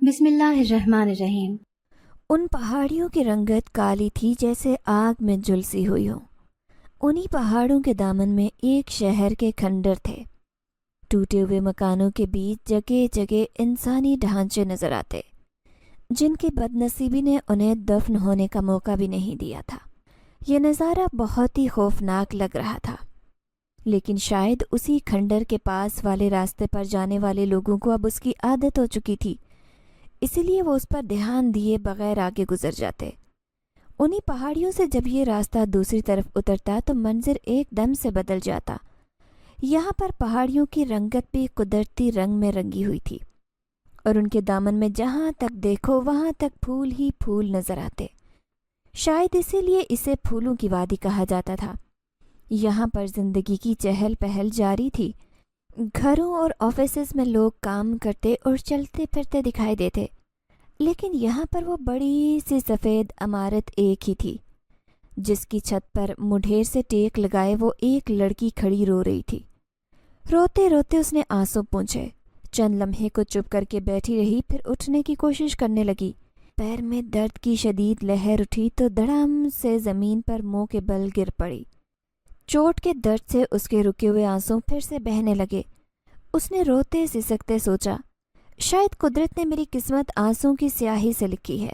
بسم اللہ الرحمن الرحیم۔ ان پہاڑیوں کی رنگت کالی تھی جیسے آگ میں جلسی ہوئی ہو۔ انہی پہاڑوں کے دامن میں ایک شہر کے کھنڈر تھے۔ ٹوٹے ہوئے مکانوں کے بیچ جگہ جگہ انسانی ڈھانچے نظر آتے، جن کی بد نصیبی نے انہیں دفن ہونے کا موقع بھی نہیں دیا تھا۔ یہ نظارہ بہت ہی خوفناک لگ رہا تھا، لیکن شاید اسی کھنڈر کے پاس والے راستے پر جانے والے لوگوں کو اب اس کی عادت ہو چکی تھی، اسی لیے وہ اس پر دھیان دیے بغیر آگے گزر جاتے۔ انہی پہاڑیوں سے جب یہ راستہ دوسری طرف اترتا تو منظر ایک دم سے بدل جاتا۔ یہاں پر پہاڑیوں کی رنگت بھی قدرتی رنگ میں رنگی ہوئی تھی، اور ان کے دامن میں جہاں تک دیکھو وہاں تک پھول ہی پھول نظر آتے۔ شاید اسی لیے اسے پھولوں کی وادی کہا جاتا تھا۔ یہاں پر زندگی کی چہل پہل جاری تھی۔ گھروں اور آفیسز میں لوگ کام کرتے اور چلتے پھرتے دکھائی دیتے، لیکن یہاں پر وہ بڑی سی سفید عمارت ایک ہی تھی، جس کی چھت پر مڈھیر سے ٹیک لگائے وہ ایک لڑکی کھڑی رو رہی تھی۔ روتے روتے اس نے آنسو پونچھے، چند لمحے کو چپ کر کے بیٹھی رہی، پھر اٹھنے کی کوشش کرنے لگی۔ پیر میں درد کی شدید لہر اٹھی تو دڑام سے زمین پر منہ کے بل گر پڑی۔ چوٹ کے درد سے اس کے رکے ہوئے آنسو پھر سے بہنے لگے۔ اس نے روتے سسکتے سوچا، شاید قدرت نے میری قسمت آنسوں کی سیاہی سے لکھی ہے،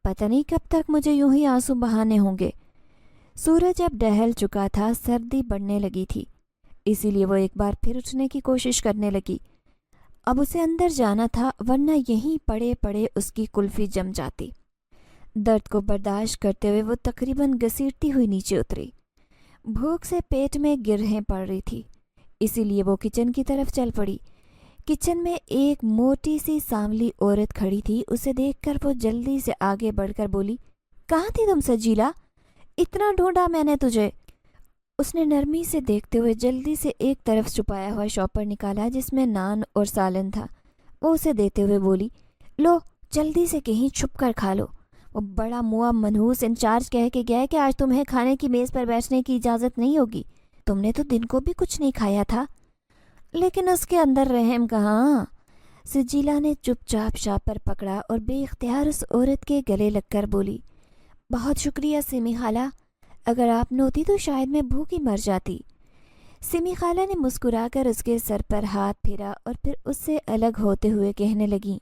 پتہ نہیں کب تک مجھے یوں ہی آنسو بہانے ہوں گے۔ سورج اب ڈھل چکا تھا، سردی بڑھنے لگی تھی، اسی لیے وہ ایک بار پھر اٹھنے کی کوشش کرنے لگی۔ اب اسے اندر جانا تھا، ورنہ یہیں پڑے پڑے اس کی کلفی جم جاتی۔ درد کو برداشت کرتے ہوئے وہ تقریباً گھسیٹتی ہوئی نیچے اتری۔ بھوک سے پیٹ میں گرہیں پڑ رہی تھی، اسی لیے وہ کچن کی طرف چل پڑی۔ کچن میں ایک موٹی سی سانولی عورت کھڑی تھی۔ اسے دیکھ کر وہ جلدی سے آگے بڑھ کر بولی، کہاں تھی تم سجیلا؟ اتنا ڈھونڈا میں نے تجھے۔ اس نے نرمی سے دیکھتے ہوئے جلدی سے ایک طرف چھپایا ہوا شاپر نکالا جس میں نان اور سالن تھا۔ وہ اسے دیتے ہوئے بولی، لو جلدی سے کہیں چھپ کر کھا لو۔ وہ بڑا موا منحوس انچارج کہہ کے گیا کہ آج تمہیں کھانے کی میز پر بیٹھنے کی اجازت نہیں ہوگی۔ تم نے تو دن کو بھی کچھ نہیں کھایا تھا۔ لیکن اس کے اندر رحم کہاں؟ سجیلا نے چپ چاپ شاپر پکڑا اور بے اختیار اس عورت کے گلے لگ کر بولی، بہت شکریہ سیمی خالہ، اگر آپ نہ ہوتی تو شاید میں بھوکی مر جاتی۔ سیمی خالہ نے مسکرا کر اس کے سر پر ہاتھ پھیرا اور پھر اس سے الگ ہوتے ہوئے کہنے لگیں،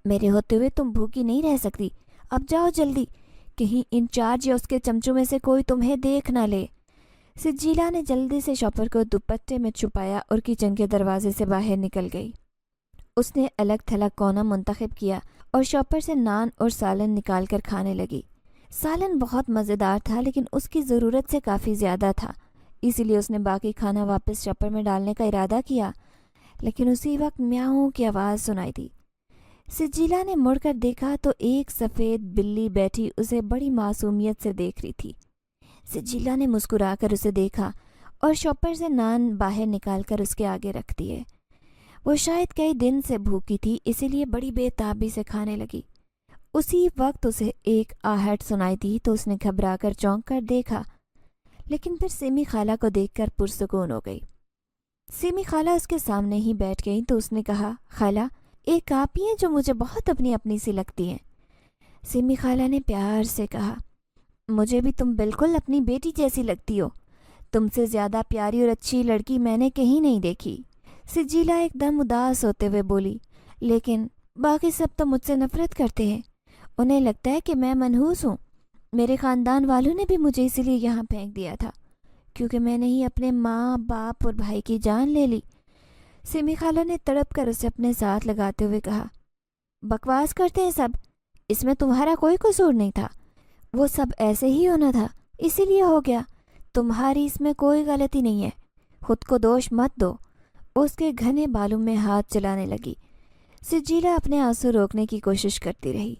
میرے ہوتے ہوئے تم بھوکی نہیں رہ سکتی، اب جاؤ جلدی، کہیں انچارج یا اس کے چمچوں میں سے کوئی تمہیں دیکھ نہ لے۔ سجیلا نے جلدی سے شاپر کو دوپٹے میں چھپایا اور کچن کے دروازے سے باہر نکل گئی۔ اس نے الگ تھلگ کونا منتخب کیا اور شاپر سے نان اور سالن نکال کر کھانے لگی۔ سالن بہت مزیدار تھا، لیکن اس کی ضرورت سے کافی زیادہ تھا، اسی لیے اس نے باقی کھانا واپس شاپر میں ڈالنے کا ارادہ کیا، لیکن اسی وقت میاؤں کی آواز سنائی دی۔ سجیلا نے مڑ کر دیکھا تو ایک سفید بلی بیٹھی اسے بڑی معصومیت سے دیکھ رہی تھی۔ سجیلا نے مسکرا کر اسے دیکھا اور شاپر سے نان باہر نکال کر اس کے آگے رکھ دیے۔ وہ شاید کئی دن سے بھوکی تھی، اسی لیے بڑی بے تابی سے کھانے لگی۔ اسی وقت اسے ایک آہٹ سنائی دی تو اس نے گھبرا کر چونک کر دیکھا، لیکن پھر سیمی خالہ کو دیکھ کر پرسکون ہو گئی۔ سیمی خالہ اس کے سامنے ہی بیٹھ گئی تو اس نے کہا، خالہ ایک آپ ہی ہیں جو مجھے بہت اپنی اپنی سی لگتی ہیں۔ سیمی خالہ نے پیار سے کہا، مجھے بھی تم بالکل اپنی بیٹی جیسی لگتی ہو، تم سے زیادہ پیاری اور اچھی لڑکی میں نے کہیں نہیں دیکھی۔ سجیلا ایک دم اداس ہوتے ہوئے بولی، لیکن باقی سب تو مجھ سے نفرت کرتے ہیں، انہیں لگتا ہے کہ میں منحوس ہوں۔ میرے خاندان والوں نے بھی مجھے اسی لیے یہاں پھینک دیا تھا، کیونکہ میں نے ہی اپنے ماں باپ اور بھائی کی جان لے لی۔ سیمی خالہ نے تڑپ کر اسے اپنے ساتھ لگاتے ہوئے کہا، بکواس کرتے ہیں سب، اس میں تمہارا کوئی قصور نہیں تھا، وہ سب ایسے ہی ہونا تھا، اسی لیے ہو گیا، تمہاری اس میں کوئی غلطی نہیں ہے، خود کو دوش مت دو۔ اس کے گھنے بالوں میں ہاتھ چلانے لگی۔ سجیلا اپنے آنسو روکنے کی کوشش کرتی رہی۔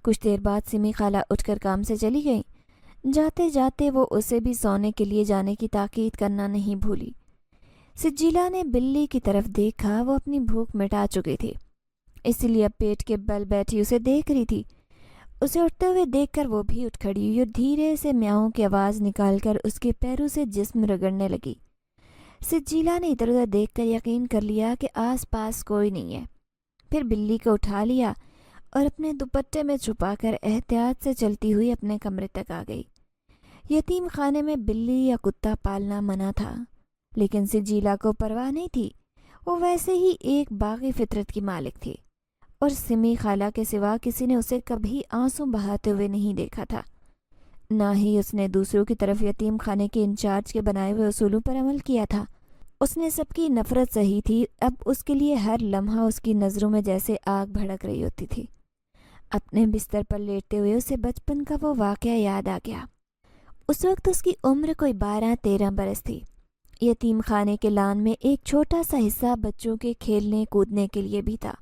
کچھ دیر بعد سیمی خالہ اٹھ کر کام سے چلی گئیں۔ جاتے جاتے وہ اسے بھی سونے کے لیے جانے کی تاکید کرنا نہیں بھولی۔ سجیلا نے بلی کی طرف دیکھا، وہ اپنی بھوک مٹا چکی تھی، اسی لیے اب پیٹ کے بل بیٹھی اسے دیکھ رہی تھی۔ اسے اٹھتے ہوئے دیکھ کر وہ بھی اٹھ کھڑی ہوئی اور دھیرے سے میاؤں کی آواز نکال کر اس کے پیروں سے جسم رگڑنے لگی۔ سجیلا نے ادھر ادھر دیکھ کر یقین کر لیا کہ آس پاس کوئی نہیں ہے، پھر بلی کو اٹھا لیا اور اپنے دوپٹے میں چھپا کر احتیاط سے چلتی ہوئی اپنے کمرے تک آ گئی۔ یتیم خانے میں بلی یا کتا پالنا منع تھا، لیکن سجیلا کو پرواہ نہیں تھی۔ وہ ویسے ہی ایک باغی فطرت کی مالک تھی، اور سمی خالہ کے سوا کسی نے اسے کبھی آنسو بہاتے ہوئے نہیں دیکھا تھا۔ نہ ہی اس نے دوسروں کی طرف یتیم خانے کے انچارج کے بنائے ہوئے اصولوں پر عمل کیا تھا۔ اس نے سب کی نفرت سہی تھی، اب اس کے لیے ہر لمحہ اس کی نظروں میں جیسے آگ بھڑک رہی ہوتی تھی۔ اپنے بستر پر لیٹتے ہوئے اسے بچپن کا وہ واقعہ یاد آ گیا۔ اس وقت اس کی عمر کوئی 12-13 برس تھی۔ یتیم خانے کے لان میں ایک چھوٹا سا حصہ بچوں کے کھیلنے کودنے کے لیے بھی تھا۔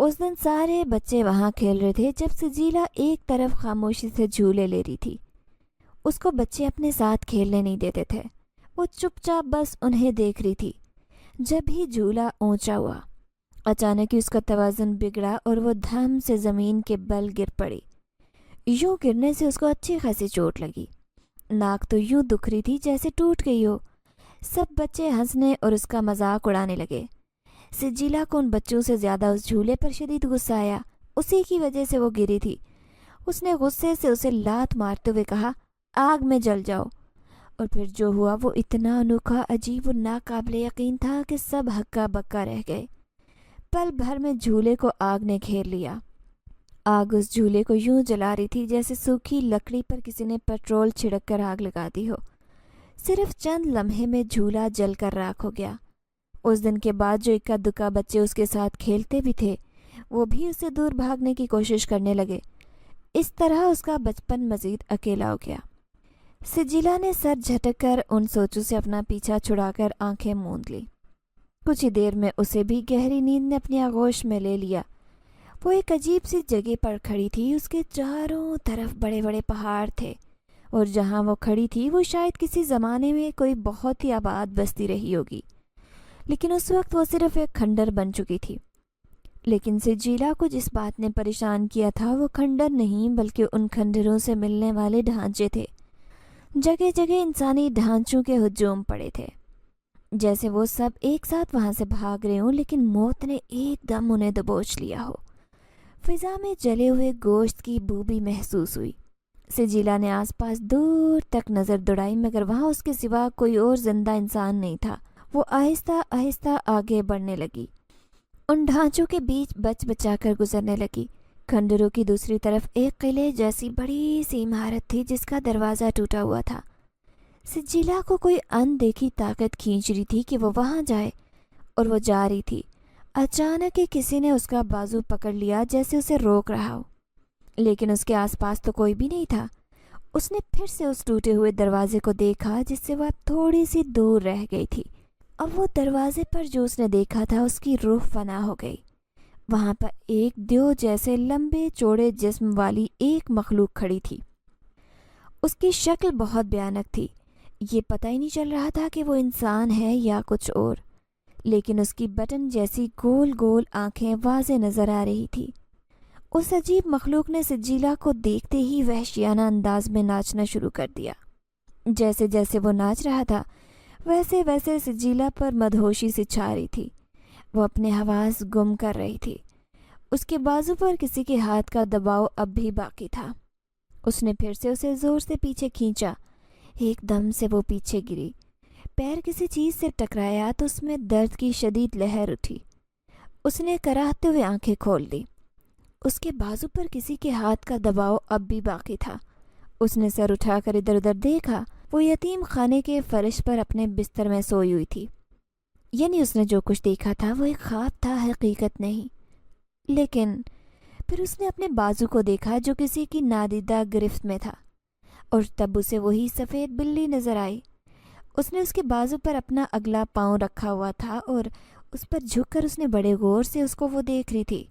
اس دن سارے بچے وہاں کھیل رہے تھے جب سجیلا ایک طرف خاموشی سے جھولے لے رہی تھی۔ اس کو بچے اپنے ساتھ کھیلنے نہیں دیتے تھے، وہ چپ چاپ بس انہیں دیکھ رہی تھی۔ جب ہی جھولا اونچا ہوا، اچانک ہی اس کا توازن بگڑا اور وہ دھم سے زمین کے بل گر پڑی۔ یوں گرنے سے اس کو اچھی خاصی چوٹ لگی۔ ناک تو یوں دکھ رہی تھی جیسے ٹوٹ گئی ہو۔ سب بچے ہنسنے اور اس کا مذاق اڑانے لگے۔ سجیلا کو ان بچوں سے زیادہ اس جھولے پر شدید غصہ آیا، اسی کی وجہ سے وہ گری تھی۔ اس نے غصے سے اسے لات مارتے ہوئے کہا، آگ میں جل جاؤ۔ اور پھر جو ہوا وہ اتنا انوکھا، عجیب اور ناقابل یقین تھا کہ سب ہکا بکا رہ گئے۔ پل بھر میں جھولے کو آگ نے گھیر لیا۔ آگ اس جھولے کو یوں جلا رہی تھی جیسے سوکھی لکڑی پر کسی نے پیٹرول چھڑک کر آگ لگا دی ہو۔ صرف چند لمحے میں جھولا جل کر راکھ ہو گیا۔ اس دن کے بعد جو اکا دکا بچے اس کے ساتھ کھیلتے بھی تھے، وہ بھی اس سے دور بھاگنے کی کوشش کرنے لگے۔ اس طرح اس کا بچپن مزید اکیلا ہو گیا۔ سجیلا نے سر جھٹک کر ان سوچوں سے اپنا پیچھا چھڑا کر آنکھیں موند لی۔ کچھ ہی دیر میں اسے بھی گہری نیند نے اپنی آغوش میں لے لیا۔ وہ ایک عجیب سی جگہ پر کھڑی تھی، اس کے چاروں طرف بڑے بڑے پہاڑ تھے، اور جہاں وہ کھڑی تھی وہ شاید کسی زمانے میں کوئی بہت ہی آباد بستی رہی ہوگی، لیکن اس وقت وہ صرف ایک کھنڈر بن چکی تھی۔ لیکن سجیلا کو جس بات نے پریشان کیا تھا وہ کھنڈر نہیں بلکہ ان کھنڈروں سے ملنے والے ڈھانچے تھے۔ جگہ جگہ انسانی ڈھانچوں کے ہجوم پڑے تھے، جیسے وہ سب ایک ساتھ وہاں سے بھاگ رہے ہوں، لیکن موت نے ایک دم انہیں دبوچ لیا ہو۔ فضا میں جلے ہوئے گوشت کی بو بھی محسوس ہوئی۔ سجیلا نے آس پاس دور تک نظر دوڑائی، مگر وہاں اس کے سوا کوئی اور زندہ انسان نہیں تھا۔ وہ آہستہ آہستہ آگے بڑھنے لگی، ان ڈھانچوں کے بیچ بچ بچا کر گزرنے لگی۔ کھنڈروں کی دوسری طرف ایک قلعے جیسی بڑی سی عمارت تھی جس کا دروازہ ٹوٹا ہوا تھا۔ سجیلا کو کوئی اندیکھی طاقت کھینچ رہی تھی کہ وہ وہاں جائے، اور وہ جا رہی تھی۔ اچانک ہی کسی نے اس کا بازو پکڑ لیا جیسے اسے روک رہا ہو، لیکن اس کے آس پاس تو کوئی بھی نہیں تھا۔ اس نے پھر سے اس ٹوٹے ہوئے دروازے کو دیکھا جس سے وہ اب تھوڑی سی دور رہ گئی تھی۔ اب وہ دروازے پر جو اس نے دیکھا تھا اس کی روح فنا ہو گئی۔ وہاں پر ایک دیو جیسے لمبے چوڑے جسم والی ایک مخلوق کھڑی تھی۔ اس کی شکل بہت بھیانک تھی، یہ پتہ ہی نہیں چل رہا تھا کہ وہ انسان ہے یا کچھ اور، لیکن اس کی بٹن جیسی گول گول آنکھیں واضح نظر آ رہی تھی۔ اس عجیب مخلوق نے سجیلا کو دیکھتے ہی وحشیانہ انداز میں ناچنا شروع کر دیا۔ جیسے جیسے وہ ناچ رہا تھا ویسے ویسے سجیلا پر مدہوشی سے چھا رہی تھی۔ وہ اپنے حواس گم کر رہی تھی۔ اس کے بازو پر کسی کے ہاتھ کا دباؤ اب بھی باقی تھا۔ اس نے پھر سے اسے زور سے پیچھے کھینچا۔ ایک دم سے وہ پیچھے گری، پیر کسی چیز سے ٹکرایا تو اس میں درد کی شدید لہر اٹھی۔ اس نے کراہتے ہوئے آنکھیں کھول دی۔ اس کے بازو پر کسی کے ہاتھ کا دباؤ اب بھی باقی تھا۔ اس نے سر اٹھا کر ادھر ادھر دیکھا، وہ یتیم خانے کے فرش پر اپنے بستر میں سوئی ہوئی تھی۔ یعنی اس نے جو کچھ دیکھا تھا وہ ایک خواب تھا، حقیقت نہیں۔ لیکن پھر اس نے اپنے بازو کو دیکھا جو کسی کی نادیدہ گرفت میں تھا، اور تب اسے وہی سفید بلی نظر آئی۔ اس نے اس کے بازو پر اپنا اگلا پاؤں رکھا ہوا تھا اور اس پر جھک کر اس نے بڑے غور سے اس کو وہ دیکھ رہی تھی۔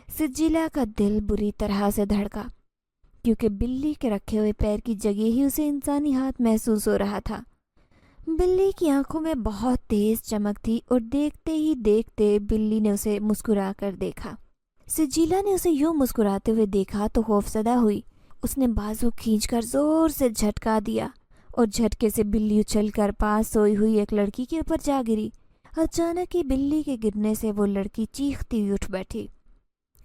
سجیلا کا دل بری طرح سے دھڑکا، کیونکہ بلی کے رکھے ہوئے پیر کی جگہ ہی اسے انسانی ہاتھ محسوس ہو رہا تھا۔ بلی کی آنکھوں میں بہت تیز چمک تھی، اور دیکھتے ہی دیکھتے بلی نے اسے مسکرا کر دیکھا۔ سجیلا نے اسے یوں مسکراتے ہوئے دیکھا تو خوفزدہ ہوئی۔ اس نے بازو کھینچ کر زور سے جھٹکا دیا، اور جھٹکے سے بلی اچھل کر پاس سوئی ہوئی ایک لڑکی کے اوپر جا گری۔ اچانک ہی بلی کے گرنے سے وہ لڑکی چیختی ہوئی اٹھ بیٹھی،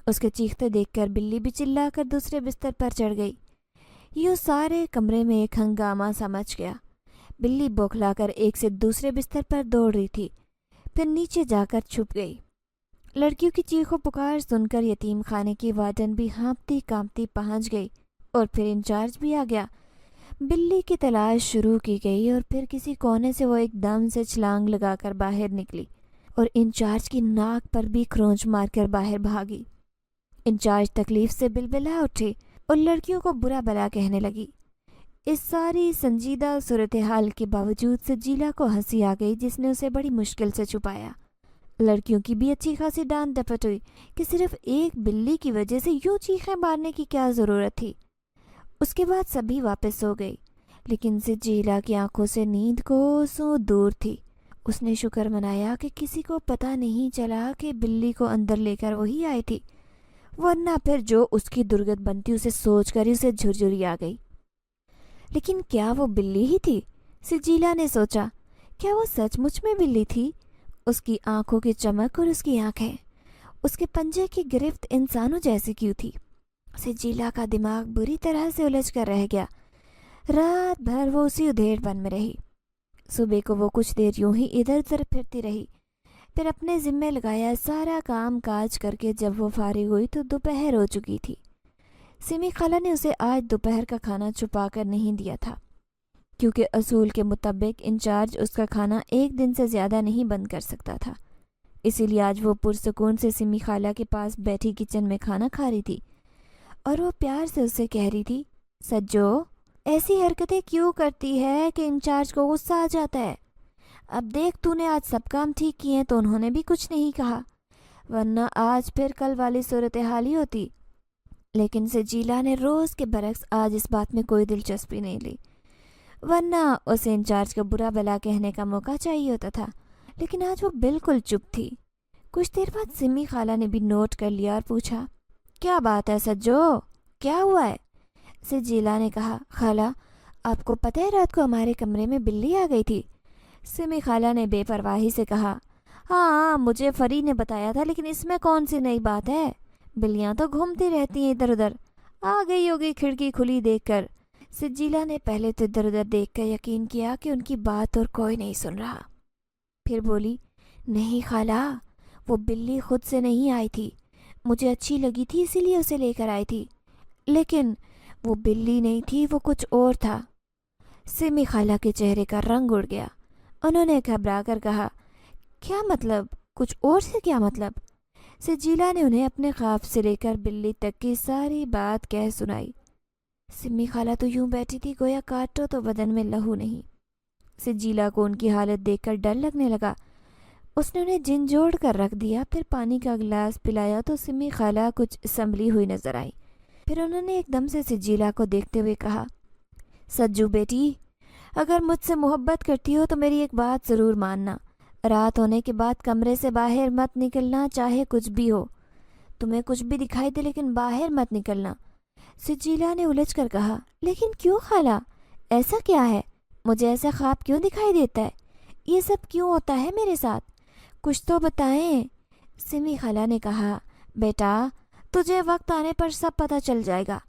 اس کے چیختے دیکھ کر بلی بھی چلا کر دوسرے بستر پر چڑھ گئی۔ یوں سارے کمرے میں ایک ہنگامہ سا مچ گیا۔ بلی بوکھلا کر ایک سے دوسرے بستر پر دوڑ رہی تھی، پھر نیچے جا کر چھپ گئی۔ لڑکیوں کی چیخ و پکار سن کر یتیم خانے کی وارڈن بھی ہانپتی کانپتی پہنچ گئی اور پھر انچارج بھی آ گیا۔ بلی کی تلاش شروع کی گئی اور پھر کسی کونے سے وہ ایک دم سے چھلانگ لگا کر باہر نکلی اور انچارج کی ناک پر بھی کھرونچ مار کر باہر بھاگی۔ انچارج تکلیف سے بلبلا اٹھی اور لڑکیوں کو برا بلا کہنے لگی۔ اس ساری سنجیدہ صورتحال کے باوجود سجیلا کو ہنسی آ گئی، جس نے اسے بڑی مشکل سے چھپایا۔ لڑکیوں کی بھی اچھی خاصی ڈانٹ ڈپٹ ہوئی کہ صرف ایک بلی کی وجہ سے یوں چیخیں مارنے کی کیا ضرورت تھی۔ اس کے بعد سبھی واپس ہو گئی، لیکن سجیلا کی آنکھوں سے نیند کوسوں دور تھی۔ اس نے شکر منایا کہ کسی کو پتہ نہیں چلا کہ بلی کو اندر لے کر وہی آئی تھی، ورنہ پھر جو اس کی درگت بنتی اسے سوچ کر اسے جھرجھری آ گئی۔ لیکن کیا وہ بلی ہی تھی؟ سجیلا نے سوچا، کیا وہ سچ مچ میں بلی تھی؟ اس کی آنکھوں کی چمک اور اس کی آنکھیں، اس کے پنجے کی گرفت انسانوں جیسی کیوں تھی؟ سجیلا کا دماغ بری طرح سے الجھ کر رہ گیا۔ رات بھر وہ اسی ادھیڑ پن میں رہی۔ صبح کو وہ کچھ دیر یوں ہی ادھر ادھر پھرتی رہی، پھر اپنے ذمے لگایا سارا کام کاج کر کے جب وہ فارغ ہوئی تو دوپہر ہو چکی تھی۔ سمی خالہ نے اسے آج دوپہر کا کھانا چھپا کر نہیں دیا تھا، کیونکہ اصول کے مطابق انچارج اس کا کھانا ایک دن سے زیادہ نہیں بند کر سکتا تھا۔ اسی لیے آج وہ پرسکون سے سمی خالہ کے پاس بیٹھی کچن میں کھانا کھا رہی تھی، اور وہ پیار سے اسے کہہ رہی تھی، سجو ایسی حرکتیں کیوں کرتی ہے کہ انچارج کو غصہ آ جاتا ہے؟ اب دیکھ تو نے آج سب کام ٹھیک کیے تو انہوں نے بھی کچھ نہیں کہا، ورنہ آج پھر کل والی صورتحال ہی ہوتی۔ لیکن سجیلا نے روز کے برعکس آج اس بات میں کوئی دلچسپی نہیں لی، ورنہ اسے انچارج کا برا بلا کہنے کا موقع چاہیے ہوتا تھا، لیکن آج وہ بالکل چپ تھی۔ کچھ دیر بعد سمی خالہ نے بھی نوٹ کر لیا اور پوچھا، کیا بات ہے سجو، کیا ہوا ہے؟ سجیلا نے کہا، خالہ آپ کو پتہ ہے رات کو ہمارے کمرے میں بلی آ گئی تھی۔ سمی خالہ نے بے پرواہی سے کہا، ہاں مجھے فری نے بتایا تھا، لیکن اس میں کون سی نئی بات ہے؟ بلیاں تو گھومتی رہتی ہیں ادھر ادھر، آ گئی ہوگی کھڑکی کھلی دیکھ کر۔ سجیلا نے پہلے تو ادھر ادھر دیکھ کر یقین کیا کہ ان کی بات اور کوئی نہیں سن رہا، پھر بولی، نہیں خالہ، وہ بلی خود سے نہیں آئی تھی، مجھے اچھی لگی تھی اسی لیے اسے لے کر آئی تھی، لیکن وہ بلی نہیں تھی، وہ کچھ اور تھا۔ سمی خالہ کے چہرے کا رنگ اڑ گیا۔ انہوں نے گھبرا کر کہا، کیا مطلب؟ کچھ اور سے کیا مطلب؟ سجیلا نے انہیں اپنے خواب سے لے کر بلی تک کی ساری بات کہہ سنائی۔ سمی خالہ تو یوں بیٹھی تھی گویا کاٹو تو بدن میں لہو نہیں۔ سجیلا کو ان کی حالت دیکھ کر ڈر لگنے لگا۔ اس نے انہیں جھنجھوڑ کر رکھ دیا، پھر پانی کا گلاس پلایا تو سمی خالہ کچھ سنبھلی ہوئی نظر آئی۔ پھر انہوں نے ایک دم سے سجیلا کو دیکھتے ہوئے کہا، سجو بیٹی، اگر مجھ سے محبت کرتی ہو تو میری ایک بات ضرور ماننا، رات ہونے کے بعد کمرے سے باہر مت نکلنا، چاہے کچھ بھی ہو، تمہیں کچھ بھی دکھائی دے لیکن باہر مت نکلنا۔ سجیلا نے الجھ کر کہا، لیکن کیوں خالہ، ایسا کیا ہے؟ مجھے ایسا خواب کیوں دکھائی دیتا ہے؟ یہ سب کیوں ہوتا ہے میرے ساتھ؟ کچھ تو بتائیں۔ سمی خالہ نے کہا، بیٹا تجھے وقت آنے پر سب پتہ چل جائے گا،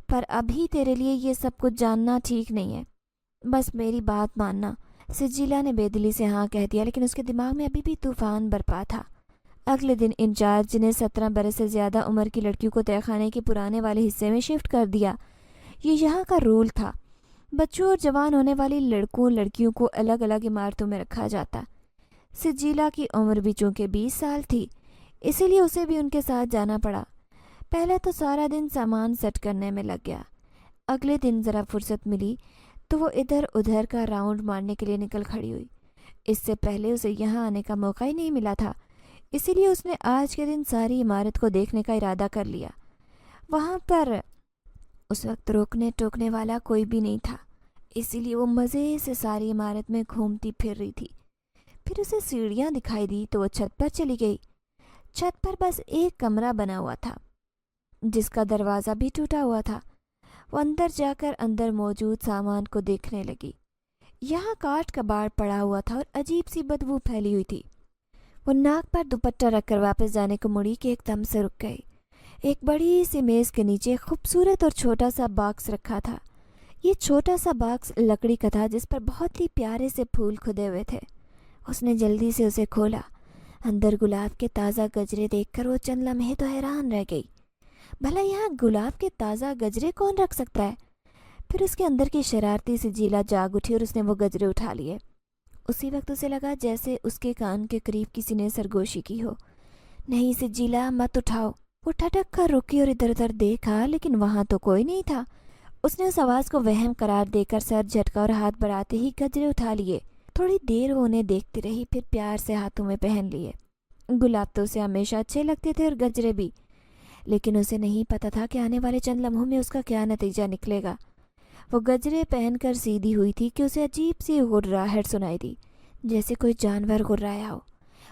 پر ابھی تیرے لیے یہ سب کچھ جاننا ٹھیک نہیں ہے، بس میری بات ماننا۔ سجیلا نے بے دلی سے ہاں کہہ دیا، لیکن اس کے دماغ میں ابھی بھی طوفان برپا تھا۔ اگلے دن انچارج نے 17 برس سے زیادہ عمر کی لڑکیوں کو تہہ خانے کے پرانے والے حصے میں شفٹ کر دیا۔ یہ یہاں کا رول تھا، بچوں اور جوان ہونے والی لڑکیوں کو الگ الگ عمارتوں میں رکھا جاتا۔ سجیلا کی عمر بھی چونکہ 20 سال تھی، اسی لیے اسے بھی ان کے ساتھ جانا پڑا۔ پہلے تو سارا دن سامان سیٹ کرنے میں لگ گیا۔ اگلے دن ذرا فرصت ملی تو وہ ادھر ادھر کا راؤنڈ مارنے کے لیے نکل کھڑی ہوئی۔ اس سے پہلے اسے یہاں آنے کا موقع ہی نہیں ملا تھا، اسی لیے اس نے آج کے دن ساری عمارت کو دیکھنے کا ارادہ کر لیا۔ وہاں پر اس وقت روکنے ٹوکنے والا کوئی بھی نہیں تھا، اسی لیے وہ مزے سے ساری عمارت میں گھومتی پھر رہی تھی۔ پھر اسے سیڑھیاں دکھائی دی تو وہ چھت پر چلی گئی۔ چھت پر بس ایک کمرہ بنا ہوا تھا جس کا دروازہ بھی ٹوٹا ہوا تھا۔ وہ اندر جا کر اندر موجود سامان کو دیکھنے لگی۔ یہاں کاٹ کباڑ پڑا ہوا تھا اور عجیب سی بدبو پھیلی ہوئی تھی۔ وہ ناک پر دوپٹہ رکھ کر واپس جانے کو مڑی کہ ایک دم سے رک گئی۔ ایک بڑی سی میز کے نیچے ایک خوبصورت اور چھوٹا سا باکس رکھا تھا۔ یہ چھوٹا سا باکس لکڑی کا تھا جس پر بہت ہی پیارے سے پھول کھدے ہوئے تھے۔ اس نے جلدی سے اسے کھولا۔ اندر گلاب کے تازہ گجرے دیکھ کر وہ چند لمحے تو حیران رہ گئی۔ بھلا یہاں گلاب کے تازہ گجرے کون رکھ سکتا ہے؟ پھر اس کے اندر کی شرارتی سجیلا جاگ اٹھی اور اس نے وہ گجرے اٹھا لیے۔ اسی وقت اسے لگا جیسے اس کے کان کے قریب کسی نے سرگوشی کی ہو۔ نہیں سجیلا، مت اٹھاؤ۔ وہ ٹھٹک کر رکی اور ادھر ادھر دیکھا، لیکن وہاں تو کوئی نہیں تھا۔ اس نے اس آواز کو وہم قرار دے کر سر جھٹکا اور ہاتھ بڑھاتے ہی گجرے اٹھا لیے۔ تھوڑی دیر وہ انہیں دیکھتی رہی، پھر پیار سے ہاتھوں میں پہن لیے۔ گلاب تو اسے ہمیشہ اچھے لگتے تھے اور گجرے بھی، لیکن اسے نہیں پتا تھا کہ آنے والے چند لمحوں میں اس کا کیا نتیجہ نکلے گا۔ وہ گجرے پہن کر سیدھی ہوئی تھی کہ اسے عجیب سی غراہٹ سنائی دی، جیسے کوئی جانور غرایا ہو۔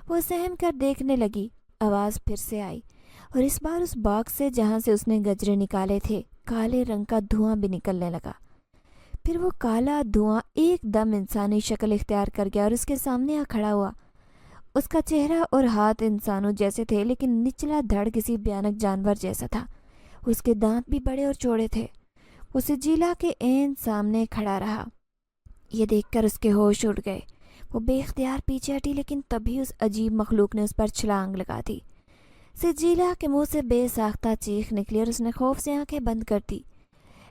وہ سہم کر دیکھنے لگی۔ آواز پھر سے آئی، اور اس بار اس باکس سے جہاں سے اس نے گجرے نکالے تھے کالے رنگ کا دھواں بھی نکلنے لگا۔ پھر وہ کالا دھواں ایک دم انسانی شکل اختیار کر گیا اور اس کے سامنے آ کھڑا ہوا۔ اس کا چہرہ اور ہاتھ انسانوں جیسے تھے، لیکن نچلا دھڑ کسی بھیانک جانور جیسا تھا۔ اس کے دانت بھی بڑے اور چوڑے تھے۔ وہ سجیلا کے عین سامنے کھڑا رہا۔ یہ دیکھ کر اس کے ہوش اڑ گئے۔ وہ بے اختیار پیچھے ہٹی، لیکن تبھی اس عجیب مخلوق نے اس پر چھلانگ لگا دی۔ سجیلا کے منہ سے بے ساختہ چیخ نکلی اور اس نے خوف سے آنکھیں بند کر دی،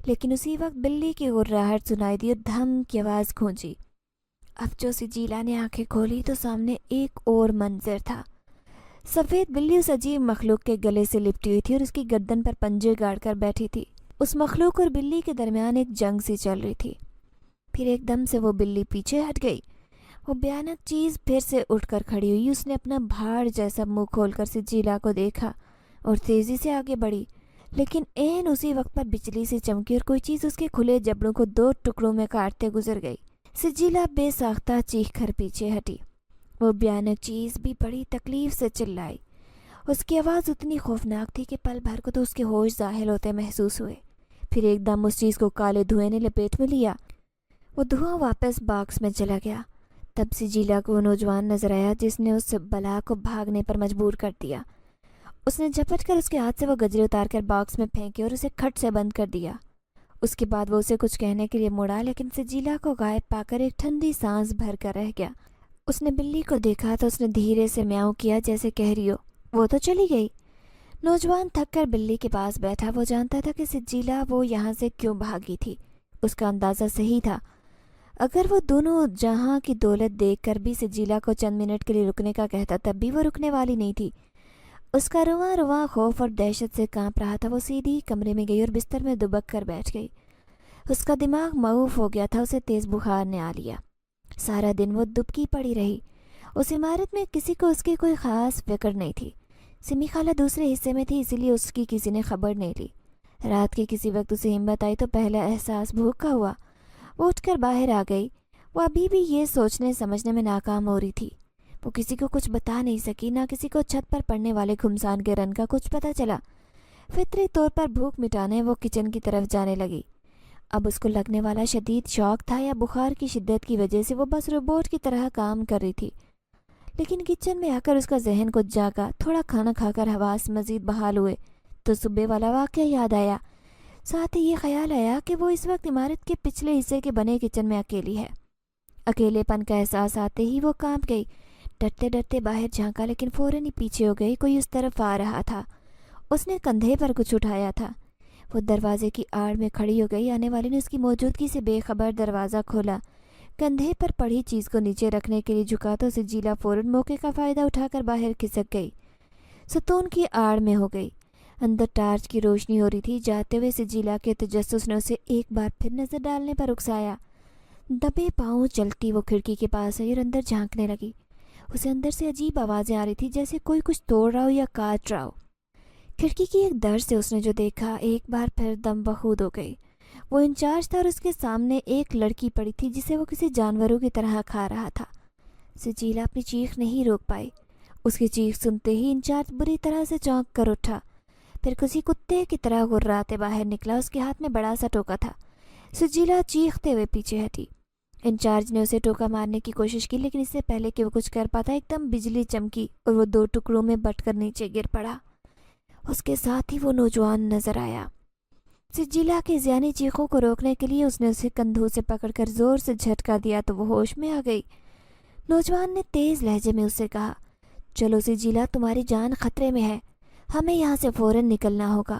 لیکن اسی وقت بلی کی غراہٹ سنائی دی اور دھم کی آواز گونجی۔ اب جو سجیلا نے آنکھیں کھولی تو سامنے ایک اور منظر تھا۔ سفید بلی اس عجیب مخلوق کے گلے سے لپٹی ہوئی تھی اور اس کی گردن پر پنجے گاڑ کر بیٹھی تھی۔ اس مخلوق اور بلی کے درمیان ایک جنگ سی چل رہی تھی۔ پھر ایک دم سے وہ بلی پیچھے ہٹ گئی۔ وہ بھیانک چیز پھر سے اٹھ کر کھڑی ہوئی۔ اس نے اپنا بھاڑ جیسا منہ کھول کر سجیلا کو دیکھا اور تیزی سے آگے بڑھی، لیکن عین اسی وقت پر بجلی سے چمکی اور کوئی چیز اس کے کھلے جبڑوں کو دو ٹکڑوں میں کاٹتے گزر گئی۔ سجیلا بے ساختہ چیخ کر پیچھے ہٹی۔ وہ بھیانک چیز بھی بڑی تکلیف سے چلائی۔ اس کی آواز اتنی خوفناک تھی کہ پل بھر کو تو اس کے ہوش ظاہر ہوتے محسوس ہوئے۔ پھر ایک دم اس چیز کو کالے دھوئیں نے لپیٹ میں لیا۔ وہ دھواں واپس باکس میں چلا گیا۔ تب سجیلا کو وہ نوجوان نظر آیا جس نے اس بلا کو بھاگنے پر مجبور کر دیا۔ اس نے جھپٹ کر اس کے ہاتھ سے وہ گجرے اتار کر باکس میں پھینکے اور اسے کھٹ سے بند کر دیا۔ اس کے بعد وہ اسے کچھ کہنے کے لیے مڑا، لیکن سجیلا کو غائب پا کر ایک ٹھنڈی سانس بھر کر رہ گیا۔ اس نے بلی کو دیکھا تو اس نے دھیرے سے میاؤں کیا جیسے کہہ رہی ہو، وہ تو چلی گئی۔ نوجوان تھک کر بلی کے پاس بیٹھا۔ وہ جانتا تھا کہ سجیلا وہ یہاں سے کیوں بھاگی تھی۔ اس کا اندازہ صحیح تھا۔ اگر وہ دونوں جہاں کی دولت دیکھ کر بھی سجیلا کو چند منٹ کے لیے رکنے کا کہتا تب بھی وہ رکنے والی نہیں تھی۔ اس کا رواں رواں خوف اور دہشت سے کانپ رہا تھا۔ وہ سیدھی کمرے میں گئی اور بستر میں دبک کر بیٹھ گئی۔ اس کا دماغ معوف ہو گیا تھا۔ اسے تیز بخار نے آ لیا۔ سارا دن وہ دبکی پڑی رہی۔ اس عمارت میں کسی کو اس کی کوئی خاص فکر نہیں تھی۔ سمی خالہ دوسرے حصے میں تھی، اسی لیے اس کی کسی نے خبر نہیں لی۔ رات کے کسی وقت اسے ہمت آئی تو پہلا احساس بھوک کا ہوا۔ وہ اٹھ کر باہر آ گئی۔ وہ ابھی بھی یہ سوچنے سمجھنے میں ناکام ہو رہی تھی۔ وہ کسی کو کچھ بتا نہیں سکی، نہ کسی کو چھت پر پڑنے والے گھمسان کے رن کا کچھ پتہ چلا۔ فطری طور پر بھوک مٹانے وہ کچن کی طرف جانے لگی۔ اب اس کو لگنے والا شدید شوق تھا یا بخار کی شدت کی وجہ سے وہ بس روبوٹ کی طرح کام کر رہی تھی، لیکن کچن میں آ کر اس کا ذہن کچھ جاگا۔ تھوڑا کھانا کھا کر حواس مزید بحال ہوئے تو صبح والا واقعہ یاد آیا۔ ساتھ ہی یہ خیال آیا کہ وہ اس وقت عمارت کے پچھلے حصے کے بنے کچن میں اکیلی ہے۔ اکیلے پن کا احساس آتے ہی وہ کانپ گئی۔ ڈرتے ڈرتے باہر جھانکا، لیکن فوراً ہی پیچھے ہو گئی۔ کوئی اس طرف آ رہا تھا۔ اس نے کندھے پر کچھ اٹھایا تھا۔ وہ دروازے کی آڑ میں کھڑی ہو گئی۔ آنے والے نے اس کی موجودگی سے بے خبر دروازہ کھولا۔ کندھے پر پڑی چیز کو نیچے رکھنے کے لیے جھکا تو سجیلا فوراً موقع کا فائدہ اٹھا کر باہر کھسک گئی۔ ستون کی آڑ میں ہو گئی۔ اندر ٹارچ کی روشنی ہو رہی تھی۔ جاتے ہوئے سجیلا کے تجسس نے اسے ایک بار پھر نظر ڈالنے پر اکسایا۔ دبے پاؤں چلتی وہ کھڑکی کے پاس آئی اور اندر جھانکنے لگی۔ اسے اندر سے عجیب آوازیں آ رہی تھی، جیسے کوئی کچھ توڑ رہا ہو یا کاٹ رہا ہو۔ کھڑکی کی ایک در سے اس نے جو دیکھا ایک بار پھر دم بخود ہو گئی۔ وہ انچارج تھا اور اس کے سامنے ایک لڑکی پڑی تھی جسے وہ کسی جانوروں کی طرح کھا رہا تھا۔ سجیلا اپنی چیخ نہیں روک پائی۔ اس کی چیخ سنتے ہی انچارج بری طرح سے چونک کر اٹھا، پھر کسی کتے کی طرح غراتے باہر نکلا۔ اس کے ہاتھ میں بڑا سا ٹوکا تھا۔ سجیلا چیختے ہوئے پیچھے ہٹی۔ انچارج نے اسے ٹوکا مارنے کی کوشش کی، لیکن اس سے پہلے کہ وہ کچھ کر پاتا ایک دم بجلی چمکی اور وہ دو ٹکڑوں میں بٹ کر نیچے گر پڑا۔ اس کے ساتھ ہی وہ نوجوان نظر آیا۔ سجیلا کے ذہنی چیخوں کو روکنے کے لیے اس نے اسے کندھوں سے پکڑ کر زور سے جھٹکا دیا تو وہ ہوش میں آ گئی۔ نوجوان نے تیز لہجے میں اس سے کہا، چلو سجیلا، تمہاری جان خطرے میں ہے، ہمیں یہاں سے فوراً نکلنا ہوگا۔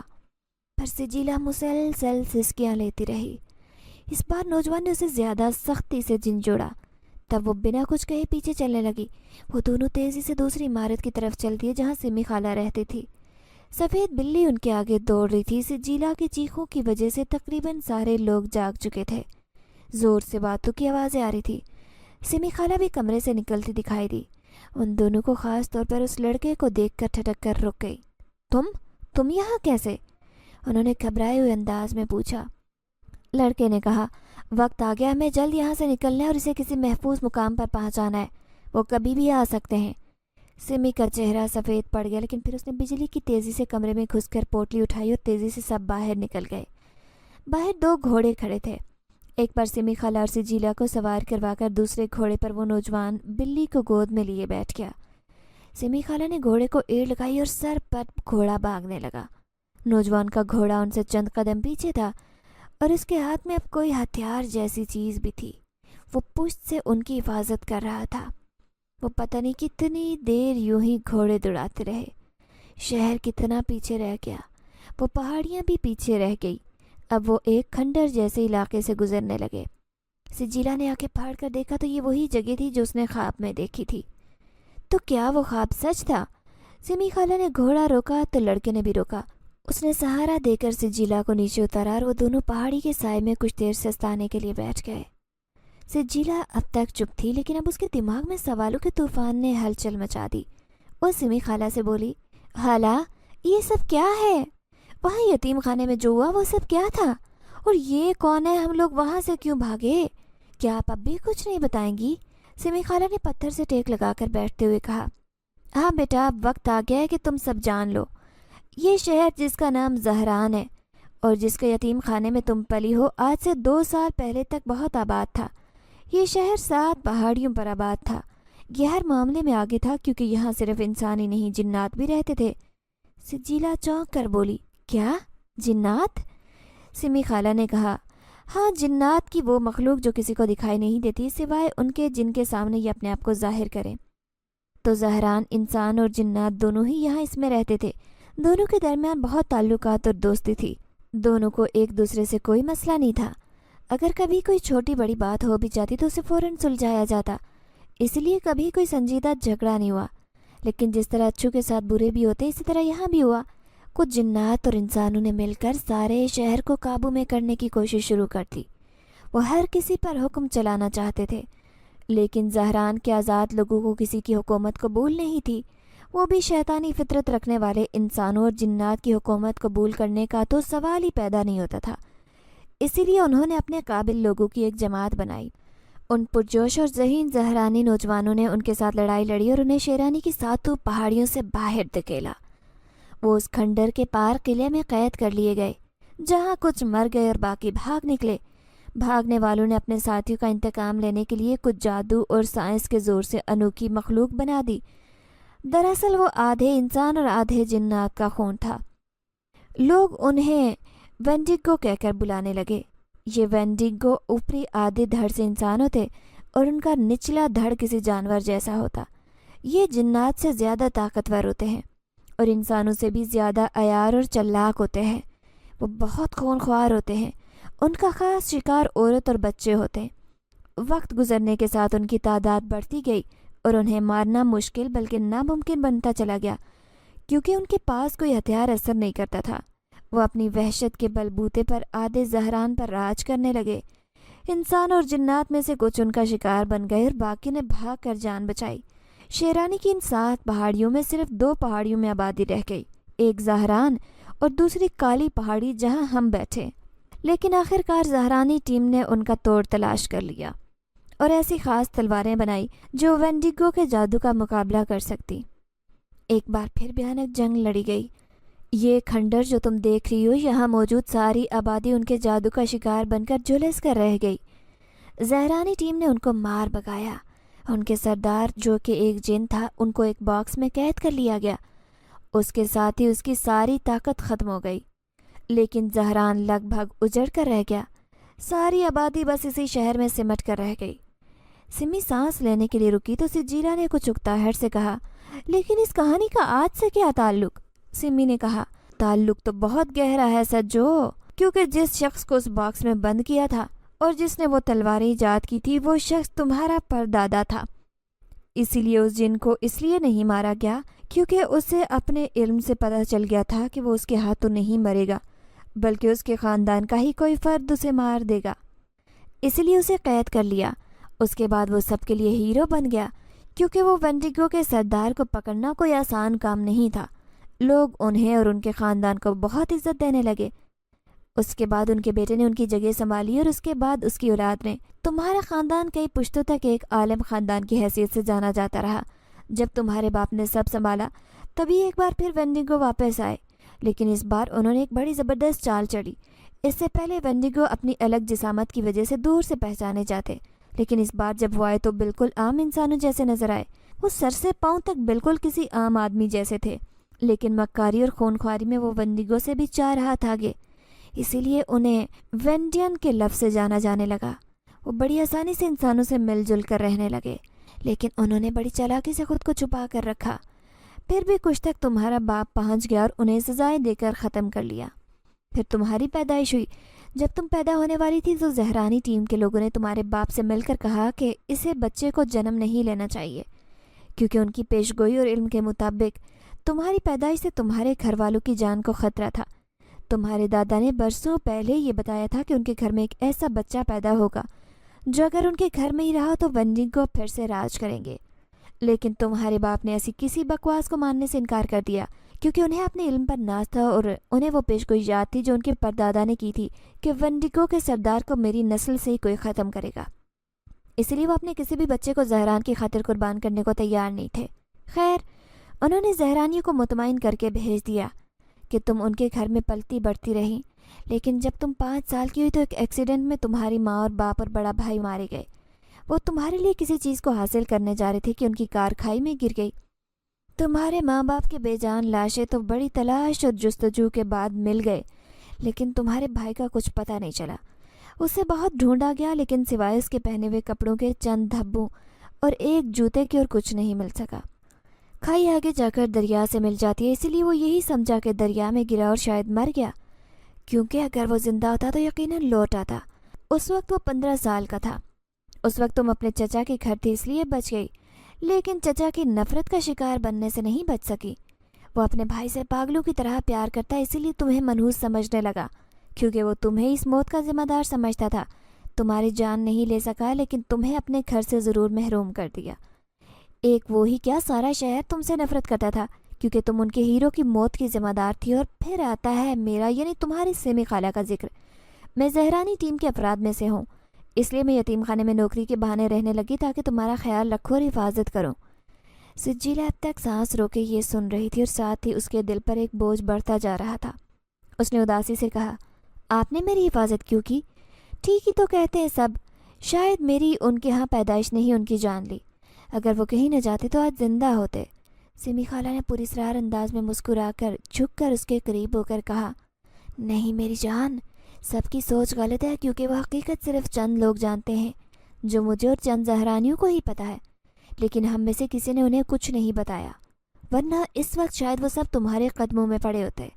پر سجیلا مسلسل سسکیاں لیتی رہی۔ اس بار نوجوان نے اسے زیادہ سختی سے جھنجھوڑا، تب وہ بنا کچھ کہے پیچھے چلنے لگی۔ وہ دونوں تیزی سے دوسری عمارت کی طرف چل دیے جہاں سمی خالہ رہتی تھی۔ سفید بلی ان کے آگے دوڑ رہی تھی۔ سجیلا کی چیخوں کی وجہ سے تقریباً سارے لوگ جاگ چکے تھے۔ زور سے باتوں کی آوازیں آ رہی تھی۔ سمی خالہ بھی کمرے سے نکلتی دکھائی دی۔ ان دونوں کو خاص طور پر اس لڑکے کو دیکھ کر ٹھٹک کر رک گئی۔ تم یہاں کیسے؟ انہوں نے گھبرائے ہوئے انداز میں پوچھا۔ لڑکے نے کہا، وقت آ گیا، ہمیں جلد یہاں سے نکلنا ہے اور اسے کسی محفوظ مقام پر پہنچانا ہے، وہ کبھی بھی آ سکتے ہیں۔ سمی کا چہرہ سفید پڑ گیا، لیکن پھر اس نے بجلی کی تیزی سے کمرے میں گھس کر پوٹلی اٹھائی اور تیزی سے سب باہر نکل گئے۔ باہر 2 گھوڑے کھڑے تھے، ایک پر سمی خالہ اور سجیلا کو سوار کروا کر دوسرے گھوڑے پر وہ نوجوان بلی کو گود میں لیے بیٹھ گیا۔ سمی خالہ نے گھوڑے کو ایڑ لگائی اور سر پر گھوڑا بھاگنے لگا۔ نوجوان کا گھوڑا ان سے چند قدم پیچھے تھا اور اس کے ہاتھ میں اب کوئی ہتھیار جیسی چیز بھی تھی۔ وہ پشت سے ان کی حفاظت کر رہا تھا۔ وہ پتہ نہیں کتنی دیر یوں ہی گھوڑے دوڑاتے رہے۔ شہر کتنا پیچھے رہ گیا، وہ پہاڑیاں بھی پیچھے رہ گئی۔ اب وہ ایک کھنڈر جیسے علاقے سے گزرنے لگے۔ سجیلا نے آنکھیں پھاڑ کر دیکھا تو یہ وہی جگہ تھی جو اس نے خواب میں دیکھی تھی۔ تو کیا وہ خواب سچ تھا؟ سمی خالہ نے گھوڑا روکا تو لڑکے نے بھی روکا۔ اس نے سہارا دے کر سجیلا کو نیچے اتارا اور وہ دونوں پہاڑی کے سائے میں کچھ دیر سستانے کے لیے بیٹھ گئے۔ سجیلا اب تک چپ تھی، لیکن اب اس کے دماغ میں سوالوں کے طوفان نے ہلچل مچا دی۔ وہ سمی خالہ سے بولی، خالہ، یہ سب کیا ہے؟ وہاں یتیم خانے میں جو ہوا وہ سب کیا تھا؟ اور یہ کون ہے؟ ہم لوگ وہاں سے کیوں بھاگے؟ کیا آپ اب بھی کچھ نہیں بتائیں گی؟ سمی خالہ نے پتھر سے ٹیک لگا کر بیٹھتے ہوئے کہا، ہاں بیٹا، اب وقت آ گیا ہے کہ تم سب جان لو۔ یہ شہر جس کا نام زہران ہے اور جس کے یتیم خانے میں تم پلی ہو، آج سے 2 سال پہلے تک بہت آباد تھا۔ یہ شہر 7 پہاڑیوں پر آباد تھا۔ یہ ہر معاملے میں آگے تھا کیونکہ یہاں صرف انسان ہی نہیں، جنات بھی رہتے تھے۔ سجیلا چونک کر بولی، کیا جنات؟ سمی خالہ نے کہا، ہاں، جنات کی وہ مخلوق جو کسی کو دکھائی نہیں دیتی سوائے ان کے جن کے سامنے یہ اپنے آپ کو ظاہر کریں۔ تو زہران انسان اور جنات دونوں ہی یہاں اس میں رہتے تھے۔ دونوں کے درمیان بہت تعلقات اور دوستی تھی۔ دونوں کو ایک دوسرے سے کوئی مسئلہ نہیں تھا۔ اگر کبھی کوئی چھوٹی بڑی بات ہو بھی جاتی تو اسے فوراً سلجھایا جاتا، اس لیے کبھی کوئی سنجیدہ جھگڑا نہیں ہوا۔ لیکن جس طرح اچھو کے ساتھ برے بھی ہوتے، اسی طرح یہاں بھی ہوا۔ کچھ جنات اور انسانوں نے مل کر سارے شہر کو قابو میں کرنے کی کوشش شروع کر دی۔ وہ ہر کسی پر حکم چلانا چاہتے تھے، لیکن زہران کے آزاد لوگوں کو کسی کی حکومت قبول نہیں تھی۔ وہ بھی شیطانی فطرت رکھنے والے انسانوں اور جنات کی حکومت قبول کرنے کا تو سوال ہی پیدا نہیں ہوتا تھا۔ اسی لیے انہوں نے اپنے قابل لوگوں کی ایک جماعت بنائی۔ ان پرجوش اور ذہین زہرانی نوجوانوں نے ان کے ساتھ لڑائی لڑی اور انہیں شیرانی کی 7 پہاڑیوں سے باہر دھکیلا۔ وہ اس کھنڈر کے پار قلعے میں قید کر لیے گئے، جہاں کچھ مر گئے اور باقی بھاگ نکلے۔ بھاگنے والوں نے اپنے ساتھیوں کا انتقام لینے کے لیے کچھ جادو اور سائنس کے زور سے انوکھی مخلوق بنا دی۔ دراصل وہ آدھے انسان اور آدھے جنات کا خون تھا۔ لوگ انہیں وینڈیگو کہہ کر بلانے لگے۔ یہ وینڈیگو اوپری آدھے دھڑ سے انسان ہوتے اور ان کا نچلا دھڑ کسی جانور جیسا ہوتا۔ یہ جنات سے زیادہ طاقتور ہوتے ہیں اور انسانوں سے بھی زیادہ عیار اور چلاک ہوتے ہیں۔ وہ بہت خون خوار ہوتے ہیں۔ ان کا خاص شکار عورت اور بچے ہوتے ہیں۔ وقت گزرنے کے ساتھ ان کی تعداد بڑھتی گئی اور انہیں مارنا مشکل بلکہ ناممکن بنتا چلا گیا، کیونکہ ان کے پاس کوئی ہتھیار اثر نہیں کرتا تھا۔ وہ اپنی وحشت کے بلبوتے پر آدھے زہران پر راج کرنے لگے۔ انسان اور جنات میں سے کچھ ان کا شکار بن گئے اور باقی نے بھاگ کر جان بچائی۔ شیرانی کی ان 7 پہاڑیوں میں صرف 2 پہاڑیوں میں آبادی رہ گئی، ایک زہران اور دوسری کالی پہاڑی جہاں ہم بیٹھے۔ لیکن آخرکار زہرانی ٹیم نے ان کا توڑ تلاش کر لیا اور ایسی خاص تلواریں بنائی جو وینڈیگو کے جادو کا مقابلہ کر سکتی۔ ایک بار پھر بھیانک جنگ لڑی گئی۔ یہ کھنڈر جو تم دیکھ رہی ہو، یہاں موجود ساری آبادی ان کے جادو کا شکار بن کر جھلس کر رہ گئی۔ زہرانی ٹیم نے ان کو مار بگایا۔ ان کے سردار جو کہ ایک جن تھا، ان کو ایک باکس میں قید کر لیا گیا اس کے ساتھ ہی اس کی ساری طاقت ختم ہو گئی، لیکن زہران لگ بھگ اجڑ کر رہ گیا۔ ساری آبادی بس اسی شہر میں سمٹ کر رہ گئی۔ سمی سانس لینے کے لیے رکی تو سجیلا نے کچھ اکتاہٹ سے کہا، لیکن اس کہانی کا آج سے کیا تعلق؟ سمی نے کہا، تعلق تو بہت گہرا ہے سجو، کیونکہ جس شخص کو اس باکس میں بند کیا تھا اور جس نے وہ تلواریں ایجاد کی تھی وہ شخص تمہارا پردادا تھا۔ اسی لیے اس جن کو اس لیے نہیں مارا گیا کیونکہ اسے اپنے علم سے پتہ چل گیا تھا کہ وہ اس کے ہاتھوں نہیں مرے گا، بلکہ اس کے خاندان کا ہی کوئی فرد اسے مار دے گا، اسی لیے اسے قید کر لیا۔ اس کے بعد وہ سب کے لیے ہیرو بن گیا، کیونکہ وہ وینڈیگو کے سردار کو پکڑنا کوئی آسان کام نہیں تھا۔ لوگ انہیں اور ان کے خاندان کو بہت عزت دینے لگے۔ اس کے بعد ان کے بیٹے نے ان کی جگہ سنبھالی اور اس کے بعد اس کی اولاد نے۔ تمہارا خاندان کئی پشتوں تک ایک عالم خاندان کی حیثیت سے جانا جاتا رہا۔ جب تمہارے باپ نے سب سنبھالا تبھی ایک بار پھر وینڈیگو واپس آئے، لیکن اس بار انہوں نے ایک بڑی زبردست چال چلی۔ اس سے پہلے وینڈیگو اپنی الگ جسامت کی وجہ سے دور سے پہچانے جاتے، لیکن اس بار جب وہ آئے تو بالکل عام انسانوں جیسے نظر آئے۔ وہ سر سے پاؤں تک بالکل کسی عام آدمی جیسے تھے، لیکن مکاری اور خونخواری میں وہ وینڈیگو سے بھی 4 ہاتھ آگے، اسی لیے انہیں وینڈین کے لفظ سے جانا جانے لگا۔ وہ بڑی آسانی سے انسانوں سے مل جل کر رہنے لگے، لیکن انہوں نے بڑی چالاکی سے خود کو چھپا کر رکھا۔ پھر بھی کچھ تک تمہارا باپ پہنچ گیا اور انہیں سزائیں دے کر ختم کر لیا۔ پھر تمہاری پیدائش ہوئی۔ جب تم پیدا ہونے والی تھی تو زہرانی ٹیم کے لوگوں نے تمہارے باپ سے مل کر کہا کہ اسے بچے کو جنم نہیں لینا چاہیے، کیونکہ ان کی پیش گوئی اور علم کے مطابق تمہاری پیدائش سے تمہارے گھر والوں کی جان کو خطرہ تھا۔ تمہارے دادا نے برسوں پہلے یہ بتایا تھا کہ ان کے گھر میں ایک ایسا بچہ پیدا ہوگا جو اگر ان کے گھر میں ہی رہا تو وینڈیگو پھر سے راج کریں گے، لیکن تمہارے باپ نے ایسی کسی بکواس کو ماننے سے انکار کر دیا، کیونکہ انہیں اپنے علم پر ناز تھا اور انہیں وہ پیش گوئی یاد تھی جو ان کے پردادا نے کی تھی کہ وینڈیگو کے سردار کو میری نسل سے ہی کوئی ختم کرے گا۔ اس لیے وہ اپنے کسی بھی بچے کو زہران کی خاطر قربان کرنے کو تیار نہیں تھے۔ خیر، انہوں نے زہرانیوں کو مطمئن کر کے بھیج دیا کہ تم ان کے گھر میں پلتی بڑھتی رہیں، لیکن جب تم 5 سال کی ہوئی تو ایک ایکسیڈنٹ میں تمہاری ماں اور باپ اور بڑا بھائی مارے گئے۔ وہ تمہارے لیے کسی چیز کو حاصل کرنے جا رہے تھے کہ ان کی کار کھائی میں گر گئی۔ تمہارے ماں باپ کے بے جان لاشیں تو بڑی تلاش اور جستجو کے بعد مل گئے، لیکن تمہارے بھائی کا کچھ پتہ نہیں چلا۔ اسے بہت ڈھونڈا گیا، لیکن سوائے اس کے پہنے ہوئے کپڑوں کے چند دھبوں اور ایک جوتے کے اور کچھ نہیں مل سکا۔ کھائی آگے جا کر دریا سے مل جاتی ہے، اسی لیے وہ یہی سمجھا کہ دریا میں گرا اور شاید مر گیا، کیونکہ اگر وہ زندہ ہوتا تو یقیناً لوٹ آتا۔ اس وقت وہ 15 سال کا تھا۔ اس وقت تم اپنے چچا کے گھر تھی، اس لیے بچ گئی، لیکن چچا کی نفرت کا شکار بننے سے نہیں بچ سکی۔ وہ اپنے بھائی سے پاگلوں کی طرح پیار کرتا ہے، اسی لیے تمہیں منحوس سمجھنے لگا، کیونکہ وہ تمہیں اس موت کا ذمہ دار سمجھتا تھا۔ تمہاری جان نہیں لے سکا، لیکن تمہیں اپنے گھر سے ضرور محروم کر دیا۔ ایک وہی کیا سارا شہر تم سے نفرت کرتا تھا، کیونکہ تم ان کے ہیرو کی موت کی ذمہ دار تھی۔ اور پھر آتا ہے میرا یعنی تمہاری سیمی خالہ کا ذکر۔ میں زہرانی ٹیم کے افراد میں سے ہوں، اس لیے میں یتیم خانے میں نوکری کے بہانے رہنے لگی تاکہ تمہارا خیال رکھوں اور حفاظت کروں۔ سجیلا اب تک سانس روکے یہ سن رہی تھی اور ساتھ ہی اس کے دل پر ایک بوجھ بڑھتا جا رہا تھا۔ اس نے اداسی سے کہا، آپ نے میری حفاظت کیوں کی؟ ٹھیک ہی تو کہتے ہیں سب، شاید میری ان کے ہاں پیدائش نے ہی ان کی جان لی، اگر وہ کہیں نہ جاتے تو آج زندہ ہوتے۔ سمی خالہ نے پوری اسرار انداز میں مسکرا کر جھک کر اس کے قریب ہو کر کہا، نہیں میری جان، سب کی سوچ غلط ہے، کیونکہ وہ حقیقت صرف چند لوگ جانتے ہیں، جو مجھے اور چند زہرانیوں کو ہی پتہ ہے، لیکن ہم میں سے کسی نے انہیں کچھ نہیں بتایا، ورنہ اس وقت شاید وہ سب تمہارے قدموں میں پڑے ہوتے۔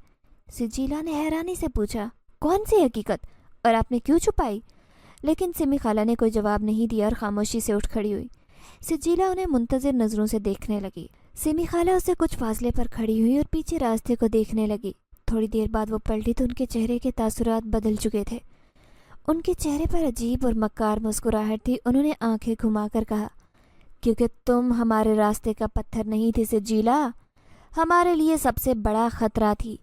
سجیلا نے حیرانی سے پوچھا، کون سی حقیقت، اور آپ نے کیوں چھپائی؟ لیکن سمی خالہ نے کوئی جواب نہیں دیا اور خاموشی سے اٹھ کھڑی ہوئی۔ سجیلا انہیں منتظر نظروں سے دیکھنے لگی۔ سمی خالہ اسے کچھ فاصلے پر کھڑی ہوئی اور پیچھے راستے کو دیکھنے لگی۔ تھوڑی دیر بعد وہ پلٹی تو ان کے چہرے کے تاثرات بدل چکے تھے۔ ان کے چہرے پر عجیب اور مکار مسکراہٹ تھی۔ انہوں نے آنکھیں گھما کر کہا، کیونکہ تم ہمارے راستے کا پتھر نہیں تھی سجیلا، ہمارے لیے سب سے بڑا خطرہ تھی،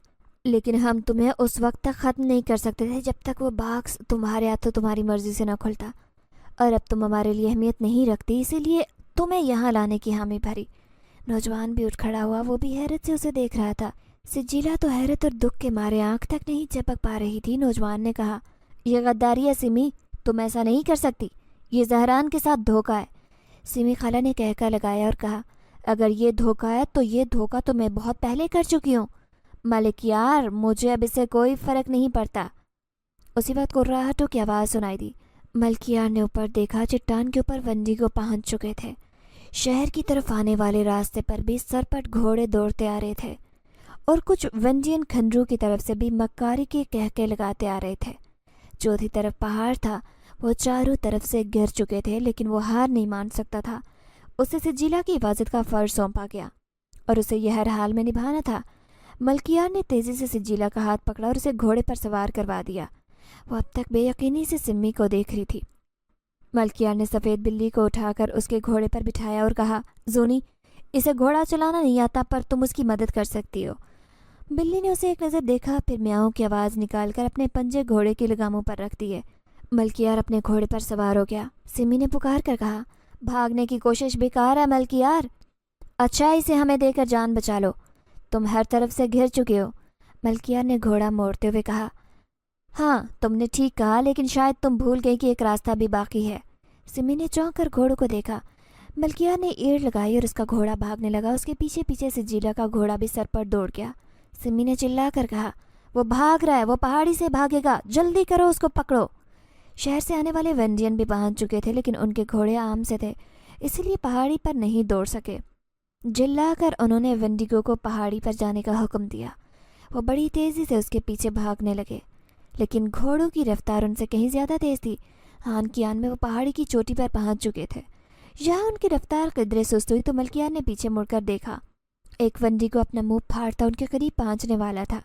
لیکن ہم تمہیں اس وقت تک ختم نہیں کر سکتے تھے جب تک وہ باکس تمہارے ہاتھوں تمہاری مرضی سے نہ کھلتا، اور اب تم ہمارے لیے اہمیت نہیں رکھتی، اسی لیے تمہیں یہاں لانے کی حامی بھری۔ نوجوان بھی اٹھ کھڑا ہوا، وہ بھی حیرت سے اسے دیکھ رہا تھا۔ سجیلا تو حیرت اور دکھ کے مارے آنکھ تک نہیں چپک پا رہی تھی۔ نوجوان نے کہا، یہ غداری ہے سمی، تم ایسا نہیں کر سکتی، یہ زہران کے ساتھ دھوکہ ہے۔ سمی خالہ نے کہکا لگایا اور کہا، اگر یہ دھوکہ ہے تو یہ دھوکہ تو میں بہت پہلے کر چکی ہوں۔ ملکیار، مجھے اب اس سے کوئی فرق نہیں پڑتا۔ اسی وقت کرراہٹوں کی آواز سنائی دی۔ ملکیار نے اوپر دیکھا، چٹان کے اوپر ونڈیگو پہنچ چکے تھے۔ شہر کی طرف آنے والے راستے پر بھی سرپٹ گھوڑے دوڑتے آ رہے تھے اور کچھ ونجین کھنڈروں کی طرف سے بھی مکاری کے کہکے لگاتے آ رہے تھے۔ چوتھی طرف پہاڑ تھا، وہ چاروں طرف سے گر چکے تھے، لیکن وہ ہار نہیں مان سکتا تھا۔ اسے سجیلا کی حفاظت کا فرض سونپا گیا اور اسے یہ ہر حال میں نبھانا تھا۔ ملکیار نے تیزی سے سجیلا کا ہاتھ پکڑا اور اسے گھوڑے پر سوار کروا دیا۔ وہ اب تک بے یقینی سے سمی کو دیکھ رہی تھی۔ ملکیار نے سفید بلی کو اٹھا کر اس کے گھوڑے پر بٹھایا اور کہا، زونی، اسے گھوڑا چلانا نہیں آتا پر تم اس کی مدد کر سکتی ہو۔ بلی نے اسے ایک نظر دیکھا، پھر میاؤں کی آواز نکال کر اپنے پنجے گھوڑے کی لگاموں پر رکھ دیے۔ ملکیار اپنے گھوڑے پر سوار ہو گیا۔ سمی نے پکار کر کہا، بھاگنے کی کوشش بیکار ہے ملکیار، اچھا اسے ہمیں دے کر جان بچا لو، تم ہر طرف سے گھر چکے ہو۔ ملکیار نے گھوڑا موڑتے ہوئے کہا، ہاں تم نے ٹھیک کہا، لیکن شاید تم بھول گئی کہ ایک راستہ بھی باقی ہے۔ سمی نے چونک کر گھوڑوں کو دیکھا۔ ملکیار نے ایڑ لگائی اور اس کا گھوڑا بھاگنے لگا۔ اس کے پیچھے پیچھے سجیلا کا گھوڑا بھی سر پر دوڑ گیا۔ سمی نے چلا کر کہا، وہ بھاگ رہا ہے، وہ پہاڑی سے بھاگے گا، جلدی کرو، اس کو پکڑو۔ شہر سے آنے والے ونڈین بھی پہنچ چکے تھے، لیکن ان کے گھوڑے عام سے تھے، اس لیے پہاڑی پر نہیں دوڑ سکے۔ جلا کر انہوں نے ونڈیگو کو پہاڑی پر جانے کا حکم دیا۔ وہ بڑی تیزی سے اس کے پیچھے بھاگنے لگے، لیکن گھوڑوں کی رفتار ان سے کہیں زیادہ تیز تھی۔ آن کی آن میں وہ پہاڑی کی چوٹی پر پہنچ چکے تھے۔ یہاں ان کی رفتار قدرے سست ہوئی تو ملکیار نے پیچھے مڑ کر دیکھا۔ ایک ونڈیگو اپنا منہ پھاڑتا ان کے قریب پہنچنے والا تھا۔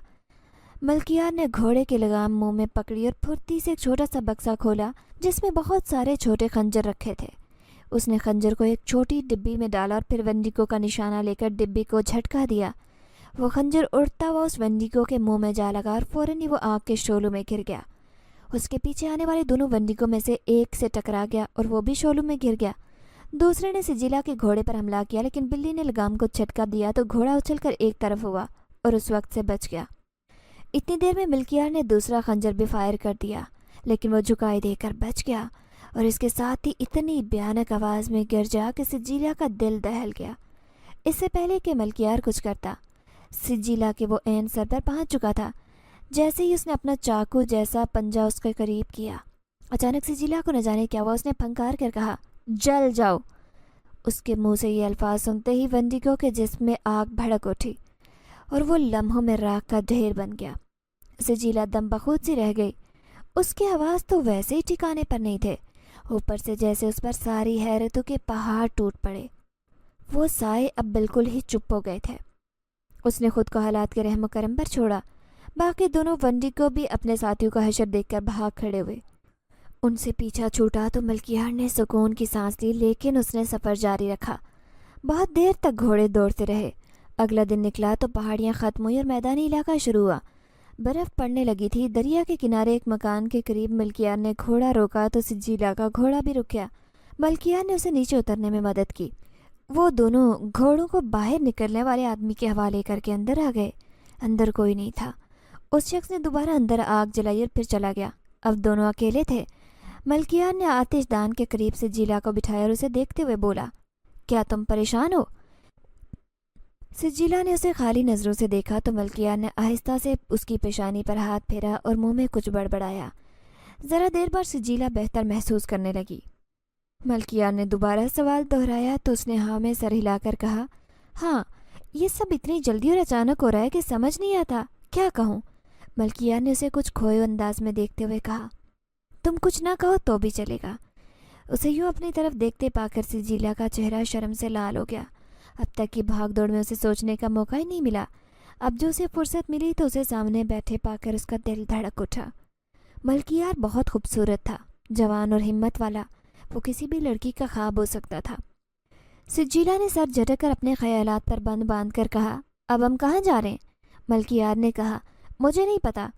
ملکیار نے گھوڑے کی لگام منہ میں پکڑی اور پھرتی سے ایک چھوٹا سا بکسا کھولا جس میں بہت سارے چھوٹے خنجر رکھے تھے۔ اس نے خنجر کو ایک چھوٹی ڈبی میں ڈالا اور پھر ونڈیگو کا نشانہ لے کر ڈبی کو جھٹکا دیا۔ وہ خنجر اڑتا ہوا اس ونڈیگو کے منہ میں جا لگا اور فوراً ہی وہ آگ کے شعلوں میں گر گیا۔ اس کے پیچھے آنے والے دونوں ونڈیگو میں سے ایک سے ٹکرا گیا اور وہ بھی شعلوں میں گر گیا۔ دوسرے نے سجیلا کے گھوڑے پر حملہ کیا، لیکن بلی نے لگام کو جھٹکا دیا تو گھوڑا اچھل کر ایک طرف ہوا اور اس وقت سے بچ گیا۔ اتنی دیر میں ملکیار نے دوسرا خنجر بھی فائر کر دیا، لیکن وہ جھکائی دے کر بچ گیا اور اس کے ساتھ ہی اتنی بھیانک آواز میں گر جا کہ سجیلا کا دل دہل گیا۔ اس سے پہلے کہ ملکیار کچھ کرتا، سجیلا کے وہ عین سر پر پہنچ چکا تھا۔ جیسے ہی اس نے اپنا چاقو جیسا پنجہ اس کے قریب کیا، اچانک سجیلا کو نہ جانے کیا ہوا، اس نے پھنکار کر کہا، جل جاؤ۔ اس کے منہ سے یہ الفاظ سنتے ہی ونڈیگو کے جسم میں آگ بھڑک اٹھی اور وہ لمحوں میں راکھ کا ڈھیر بن گیا۔ سجیلا دم بخود سی رہ گئی۔ اس کے آواز تو ویسے ہی ٹھکانے پر نہیں تھے، اوپر سے جیسے اس پر ساری حیرتوں کے پہاڑ ٹوٹ پڑے۔ وہ سائے اب بالکل ہی چپ ہو گئے تھے۔ اس نے خود کو حالات کے رحم و کرم پر چھوڑا۔ باقی دونوں ونڈیگو بھی اپنے ساتھیوں کا حشر دیکھ کر بھاگ کھڑے ہوئے۔ ان سے پیچھا چھوٹا تو ملکیار نے سکون کی سانس لی، لیکن اس نے سفر جاری رکھا۔ بہت دیر تک گھوڑے دوڑتے رہے۔ اگلا دن نکلا تو پہاڑیاں ختم ہوئی اور میدانی علاقہ شروع ہوا۔ برف پڑنے لگی تھی۔ دریا کے کنارے ایک مکان کے قریب ملکیار نے گھوڑا روکا تو سجیلا کا گھوڑا بھی رک گیا۔ ملکیار نے اسے نیچے اترنے میں مدد کی۔ وہ دونوں گھوڑوں کو باہر نکلنے والے آدمی کے حوالے کر کے اندر آ گئے۔ اندر کوئی نہیں تھا۔ اس شخص نے دوبارہ اندر آگ جلائی اور پھر چلا گیا۔ اب دونوں اکیلے تھے۔ ملکیار نے آتش دان کے قریب سجیلا کو بٹھایا اور اسے دیکھتے ہوئے بولا، کیا تم پریشان ہو؟ سجیلا نے اسے خالی نظروں سے دیکھا تو ملکیار نے آہستہ سے اس کی پیشانی پر ہاتھ پھیرا اور منہ میں کچھ بڑبڑایا۔ ذرا دیر بعد سجیلا بہتر محسوس کرنے لگی۔ ملکیار نے دوبارہ سوال دہرایا تو اس نے ہاں میں سر ہلا کر کہا، ہاں، یہ سب اتنی جلدی اور اچانک ہو رہا ہے کہ سمجھ نہیں آتا کیا کہوں۔ ملکیار نے اسے کچھ کھوئے انداز میں دیکھتے ہوئے کہا، تم کچھ نہ کہو تو بھی چلے گا۔ اسے یوں اپنی طرف دیکھتے پا کر سجیلا کا چہرہ شرم سے لال ہو گیا۔ اب تک کی بھاگ دوڑ میں اسے سوچنے کا موقع ہی نہیں ملا۔ اب جو اسے فرصت ملی تو اسے سامنے بیٹھے پا کر اس کا دل دھڑک اٹھا۔ ملکیار بہت خوبصورت تھا، جوان اور ہمت والا، وہ کسی بھی لڑکی کا خواب ہو سکتا تھا۔ سجیلا نے سر جھٹک کر اپنے خیالات پر بند باندھ کر کہا، اب ہم کہاں جا رہے ہیں؟ ملکیار نے کہا، مجھے نہیں پتا،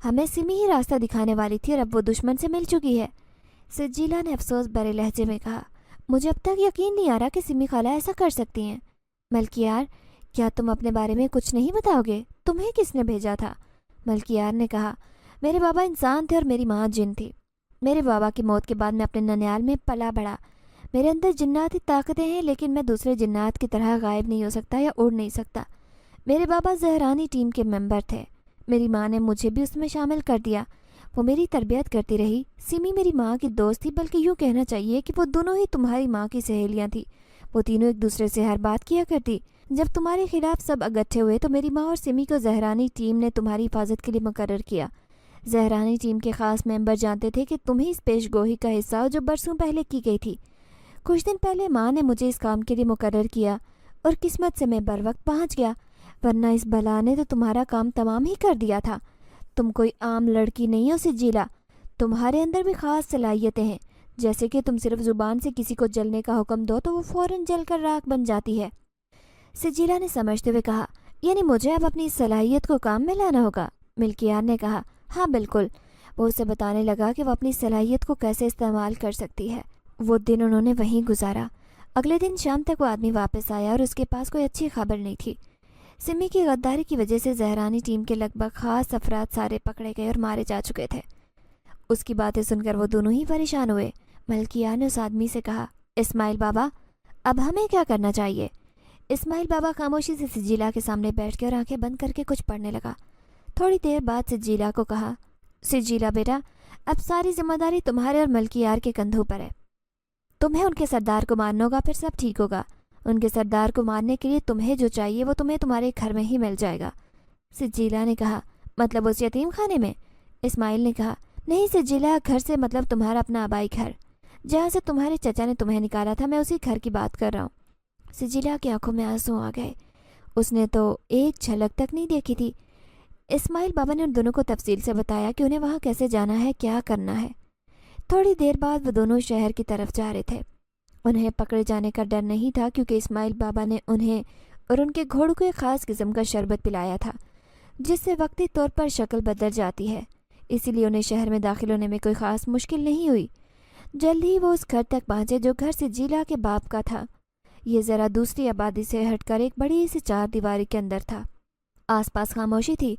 ہمیں سمی ہی راستہ دکھانے والی تھی اور اب وہ دشمن سے مل چکی ہے۔ سجیلا نے افسوس بھرے لہجے میں کہا، مجھے اب تک یقین نہیں آ رہا کہ سمی خالہ ایسا کر سکتی ہیں۔ ملکیار، کیا تم اپنے بارے میں کچھ نہیں بتاؤ گے؟ تمہیں کس نے بھیجا تھا؟ ملکیار نے کہا، میرے بابا انسان تھے اور میری ماں جن تھی۔ میرے بابا کی موت کے بعد میں اپنے ننیال میں پلا بڑھا۔ میرے اندر جناتی طاقتیں ہیں لیکن میں دوسرے جنات کی طرح غائب نہیں ہو سکتا یا اڑ نہیں سکتا۔ میرے بابا زہرانی ٹیم کے ممبر تھے، میری ماں نے مجھے بھی اس میں شامل کر دیا، وہ میری تربیت کرتی رہی۔ سمی میری ماں کی دوست تھی، بلکہ یوں کہنا چاہیے کہ وہ دونوں ہی تمہاری ماں کی سہیلیاں تھیں۔ وہ تینوں ایک دوسرے سے ہر بات کیا کرتی۔ جب تمہارے خلاف سب اکٹھے ہوئے تو میری ماں اور سمی کو زہرانی ٹیم نے تمہاری حفاظت کے لیے مقرر کیا۔ زہرانی ٹیم کے خاص ممبر جانتے تھے کہ تم ہی اس پیش گوئی کا حصہ ہو جو برسوں پہلے کی گئی تھی۔ کچھ دن پہلے ماں نے مجھے اس کام کے لیے مقرر کیا اور قسمت سے میں بر وقت پہنچ گیا، ورنہ اس بلا نے تو تمہارا کام تمام ہی کر دیا تھا۔ تم کوئی عام لڑکی نہیں ہو سجیلا، تمہارے اندر بھی خاص صلاحیتیں ہیں، جیسے کہ تم صرف زبان سے کسی کو جلنے کا حکم دو تو وہ فوراً جل کر راکھ بن جاتی ہے۔ سجیلا نے سمجھتے ہوئے کہا، یعنی مجھے اب اپنی اس صلاحیت کو کام میں لانا ہوگا؟ ملکیار نے کہا، ہاں بالکل۔ وہ اسے بتانے لگا کہ وہ اپنی صلاحیت کو کیسے استعمال کر سکتی ہے۔ وہ دن انہوں نے وہیں گزارا۔ اگلے دن شام تک وہ آدمی واپس آیا اور اس کے پاس کوئی اچھی خبر نہیں تھی۔ سمی کی غداری کی وجہ سے زہرانی ٹیم کے لگ بھگ خاص افراد سارے پکڑے گئے اور مارے جا چکے تھے۔ اس کی باتیں سن کر وہ دونوں ہی پریشان ہوئے۔ ملکیار نے اس آدمی سے کہا، اسماعیل بابا، اب ہمیں کیا کرنا چاہیے؟ اسماعیل بابا خاموشی سے سجیلا کے سامنے بیٹھ کے اور آنکھیں بند کر کے کچھ پڑھنے لگا۔ تھوڑی دیر بعد سجیلا کو کہا، سجیلا بیٹا، اب ساری ذمہ داری تمہارے اور ملکیار کے کندھوں پر ہے۔ تمہیں ان کے سردار کو مارنا ہوگا، پھر سب ٹھیک ہوگا۔ ان کے سردار کو مارنے کے لیے تمہیں جو چاہیے وہ تمہیں تمہارے گھر میں ہی مل جائے گا۔ سجیلا نے کہا، مطلب اس یتیم خانے میں؟ اسماعیل نے کہا، نہیں سجیلا، گھر سے مطلب تمہارا اپنا آبائی گھر، جہاں سے تمہارے چچا نے تمہیں نکالا تھا، میں اسی گھر کی بات کر رہا ہوں۔ سجیلا کی آنکھوں میں آنسو آ گئے، اس نے تو ایک جھلک تک نہیں دیکھی تھی۔ اسماعیل بابا نے ان دونوں کو تفصیل سے بتایا کہ انہیں وہاں کیسے جانا ہے، کیا کرنا ہے۔ تھوڑی دیر بعد وہ دونوں شہر کی طرف جا رہے تھے۔ انہیں پکڑے جانے کا ڈر نہیں تھا کیونکہ اسماعیل بابا نے انہیں اور ان کے گھوڑوں کو ایک خاص قسم کا شربت پلایا تھا جس سے وقتی طور پر شکل بدل جاتی ہے، اسی لیے انہیں شہر میں داخل ہونے میں کوئی خاص مشکل نہیں ہوئی۔ جلد ہی وہ اس گھر تک پہنچے جو گھر سجیلا کے باپ کا تھا۔ یہ ذرا دوسری آبادی سے ہٹ کر ایک بڑی سی چار دیواری کے اندر تھا۔ آس پاس خاموشی تھی۔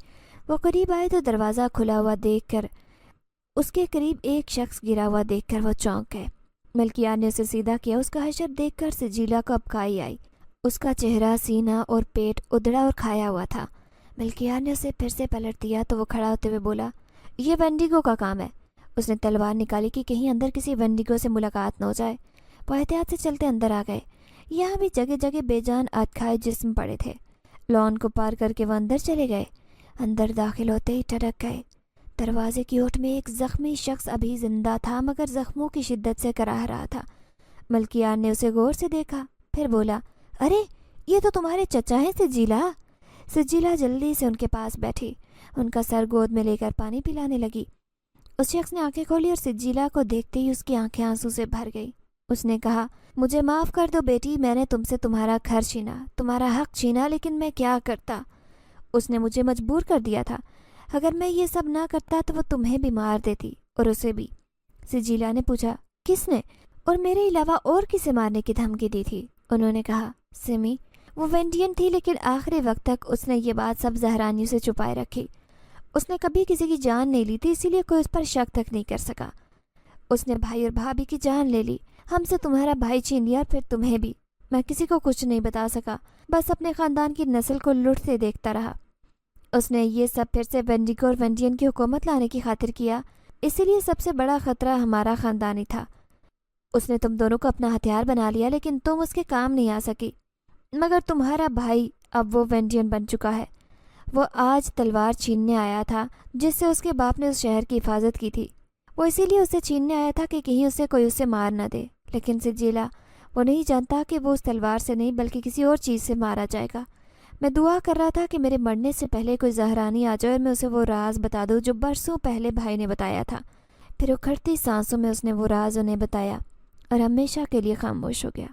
وہ قریب آئے تو دروازہ کھلا ہوا دیکھ کر، اس کے قریب ایک شخص گرا ہوا دیکھ کر وہ چونک گئے۔ ملکیار نے اسے سیدھا کیا۔ اس کا حشر دیکھ کر سجیلا کو ابکائی آئی۔ اس کا چہرہ، سینہ اور پیٹ ادھڑا اور کھایا ہوا تھا۔ ملکیار نے اسے پھر سے پلٹ دیا تو وہ کھڑا ہوتے ہوئے بولا، یہ وینڈیگو کا کام ہے۔ اس نے تلوار نکالی کہ کہیں اندر کسی وینڈیگو سے ملاقات نہ ہو جائے۔ وہ احتیاط سے چلتے اندر آ گئے۔ یہاں بھی جگہ جگہ بے جان ادکھائے جسم پڑے تھے۔ لان کو پار کر کے وہ اندر چلے گئے۔ اندر داخل ہوتے ہی ٹھڑک گئے۔ دروازے کی اوٹ میں ایک زخمی شخص ابھی زندہ تھا مگر زخموں کی شدت سے کراہ رہا تھا۔ ملکیار نے اسے غور سے دیکھا، پھر بولا، ارے یہ تو تمہارے چچا ہیں سجیلا۔ سجیلا جلدی سے ان کے پاس بیٹھی، ان کا سر گود میں لے کر پانی پلانے لگی۔ اس شخص نے آنکھیں کھولی اور سجیلا کو دیکھتے ہی اس کی آنکھیں آنسو سے بھر گئی۔ اس نے کہا، مجھے معاف کر دو بیٹی، میں نے تم سے تمہارا گھر چھینا، تمہارا حق چھینا، لیکن میں کیا کرتا؟ اس نے مجھے مجبور کر دیا تھا۔ اگر میں یہ سب نہ کرتا تو وہ تمہیں بھی مار دیتی اور اسے بھی۔ سجیلا نے پوچھا، کس نے؟ اور میرے علاوہ اور کسے مارنے کی دھمکی دی تھی؟ انہوں نے کہا، سمی، وہ وینڈین تھی، لیکن آخری وقت تک اس نے یہ بات سب زہرانیوں سے چھپائے رکھی۔ اس نے کبھی کسی کی جان نہیں لی تھی، اسی لیے کوئی اس پر شک تک نہیں کر سکا۔ اس نے بھائی اور بھابھی کی جان لے لی، ہم سے تمہارا بھائی چھین لیا اور پھر تمہیں بھی۔ میں کسی کو کچھ نہیں بتا سکا، بس اپنے خاندان کی نسل کو لٹتے دیکھتا رہا۔ اس نے یہ سب پھر سے وینڈیگو اور وینڈین کی حکومت لانے کی خاطر کیا، اسی لیے سب سے بڑا خطرہ ہمارا خاندانی تھا۔ اس نے تم دونوں کو اپنا ہتھیار بنا لیا، لیکن تم اس کے کام نہیں آ سکی۔ مگر تمہارا بھائی اب وہ وینڈین بن چکا ہے۔ وہ آج تلوار چھیننے آیا تھا جس سے اس کے باپ نے اس شہر کی حفاظت کی تھی۔ وہ اسی لیے اسے چھیننے آیا تھا کہ کہیں اسے کوئی اسے مار نہ دے، لیکن سجیلا، وہ نہیں جانتا کہ وہ اس تلوار سے نہیں بلکہ کسی اور چیز سے مارا جائے گا۔ میں دعا کر رہا تھا کہ میرے مرنے سے پہلے کوئی زہرانی آ جائے اور میں اسے وہ راز بتا دوں جو برسوں پہلے بھائی نے بتایا تھا۔ پھر اکھڑتی سانسوں میں اس نے وہ راز انہیں بتایا اور ہمیشہ کے لیے خاموش ہو گیا۔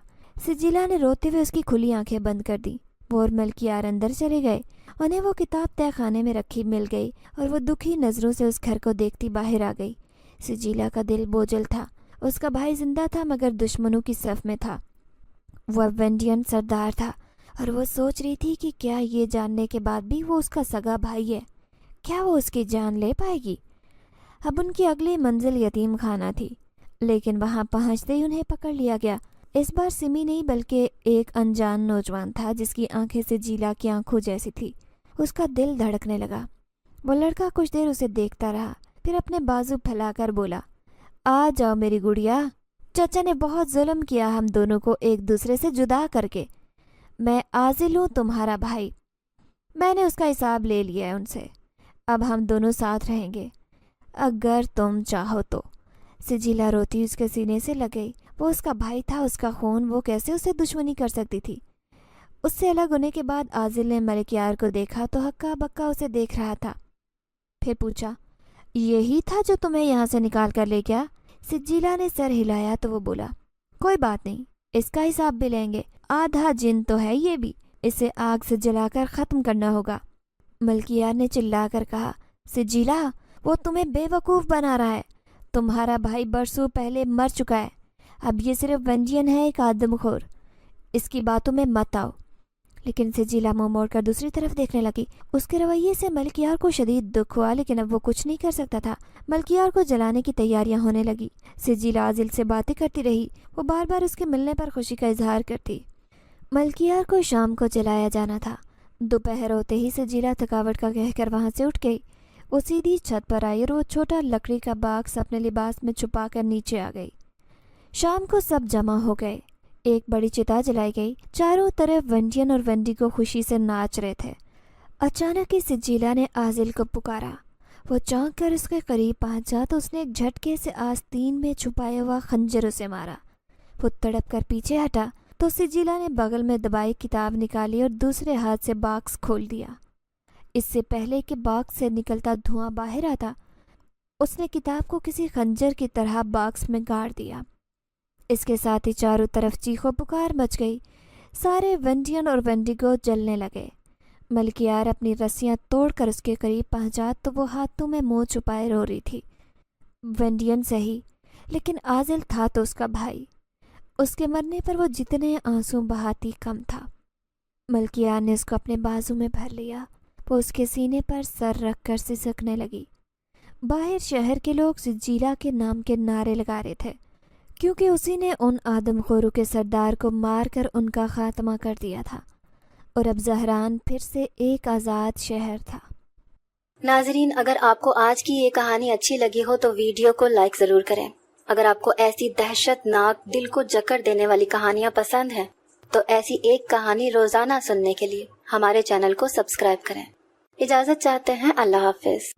سجیلا نے روتے ہوئے اس کی کھلی آنکھیں بند کر دی۔ وہ اور ملکیار اندر چلے گئے۔ انہیں وہ کتاب تہہ خانے میں رکھی مل گئی اور وہ دکھی نظروں سے اس گھر کو دیکھتی باہر آ گئی۔ سجیلا کا دل بوجھل تھا۔ اس کا بھائی زندہ تھا مگر دشمنوں کی صف میں تھا۔ وہ اب وینڈین سردار تھا اور وہ سوچ رہی تھی کہ کیا یہ جاننے کے بعد بھی وہ اس کا سگا بھائی ہے؟ کیا وہ اس کی جان لے پائے گی؟ اب ان کی اگلی منزل یتیم خانہ تھی۔ لیکن وہاں پہنچتے ہی انہیں پکڑ لیا گیا۔ اس بار سمی نہیں بلکہ ایک انجان نوجوان تھا جس کی آنکھیں سجیلا کی آنکھوں جیسی تھی۔ اس کا دل دھڑکنے لگا۔ وہ لڑکا کچھ دیر اسے دیکھتا رہا، پھر اپنے بازو پھیلا کر بولا، آ جاؤ میری گڑیا، چچا نے بہت ظلم کیا ہم دونوں کو ایک دوسرے سے جدا کر کے۔ میں عازل ہوں تمہارا بھائی، میں نے اس کا حساب لے لیا ہے ان سے، اب ہم دونوں ساتھ رہیں گے اگر تم چاہو تو۔ سجیلا روتی اس کے سینے سے لگ گئی۔ وہ اس کا بھائی تھا، اس کا خون، وہ کیسے اسے دشمنی کر سکتی تھی؟ اس سے الگ ہونے کے بعد عازل نے ملکیار کو دیکھا تو ہکا بکا اسے دیکھ رہا تھا۔ پھر پوچھا، یہی تھا جو تمہیں یہاں سے نکال کر لے گیا؟ سجیلا نے سر ہلایا تو وہ بولا، کوئی بات نہیں، اس کا حساب بھی لیں گے، آدھا جن تو ہے یہ بھی، اسے آگ سے جلا کر ختم کرنا ہوگا۔ ملکیار نے چلا کر کہا، سجیلا وہ تمہیں بے وقوف بنا رہا ہے، تمہارا بھائی برسوں پہلے مر چکا ہے، اب یہ صرف ونجین ہے، ایک آدم خور، اس کی باتوں میں مت آؤ۔ لیکن سجیلا منہ موڑ کر دوسری طرف دیکھنے لگی۔ اس کے رویے سے ملکیار کو شدید دکھ ہوا، لیکن اب وہ کچھ نہیں کر سکتا تھا۔ ملکیار کو جلانے کی تیاریاں ہونے لگی۔ سجیلا عازل سے باتیں کرتی رہی، وہ بار بار اس کے ملنے پر خوشی کا اظہار کرتی۔ ملکیار کو شام کو جلایا جانا تھا۔ دوپہر ہوتے ہی سجیلا تھکاوٹ کا کہہ کر وہاں سے اٹھ گئی۔ وہ سیدھی چھت پر آئی اور وہ چھوٹا لکڑی کا باکس اپنے لباس میں چھپا کر نیچے آ گئی۔ شام کو سب جمع ہو گئے، ایک بڑی چتا جلائی گئی، چاروں طرف ونڈین اور ونڈیگو خوشی سے ناچ رہے تھے۔ اچانک ہی سجیلا نے عازل کو پکارا۔ وہ چونک کر اس کے قریب پہنچا تو اس نے ایک جھٹکے سے آستین میں چھپایا ہوا خنجر اسے مارا۔ وہ تڑپ کر پیچھے ہٹا تو سجیلا نے بغل میں دبائی کتاب نکالی اور دوسرے ہاتھ سے باکس کھول دیا۔ اس سے پہلے کہ باکس سے نکلتا دھواں باہر آتا، اس نے کتاب کو کسی خنجر کی طرح باکس میں گاڑ دیا۔ اس کے ساتھ ہی چاروں طرف چیخو پکار مچ گئی، سارے ونڈین اور ونڈیگو جلنے لگے۔ ملکیار اپنی رسیاں توڑ کر اس کے قریب پہنچا تو وہ ہاتھوں میں منہ چھپائے رو رہی تھی۔ ونڈین سہی، لیکن عازل تھا تو اس کا بھائی، اس کے مرنے پر وہ جتنے آنسو بہاتی کم تھا۔ ملکیار نے اس کو اپنے بازو میں بھر لیا، وہ اس کے سینے پر سر رکھ کر سسکنے لگی۔ باہر شہر کے لوگ سجیلا کے نام کے نعرے لگا رہے تھے، کیونکہ اسی نے ان آدم خوروں کے سردار کو مار کر ان کا خاتمہ کر دیا تھا، اور اب زہران پھر سے ایک آزاد شہر تھا۔ ناظرین، اگر آپ کو آج کی یہ کہانی اچھی لگی ہو تو ویڈیو کو لائک ضرور کریں۔ اگر آپ کو ایسی دہشت ناک، دل کو جکڑ دینے والی کہانیاں پسند ہیں تو ایسی ایک کہانی روزانہ سننے کے لیے ہمارے چینل کو سبسکرائب کریں۔ اجازت چاہتے ہیں، اللہ حافظ۔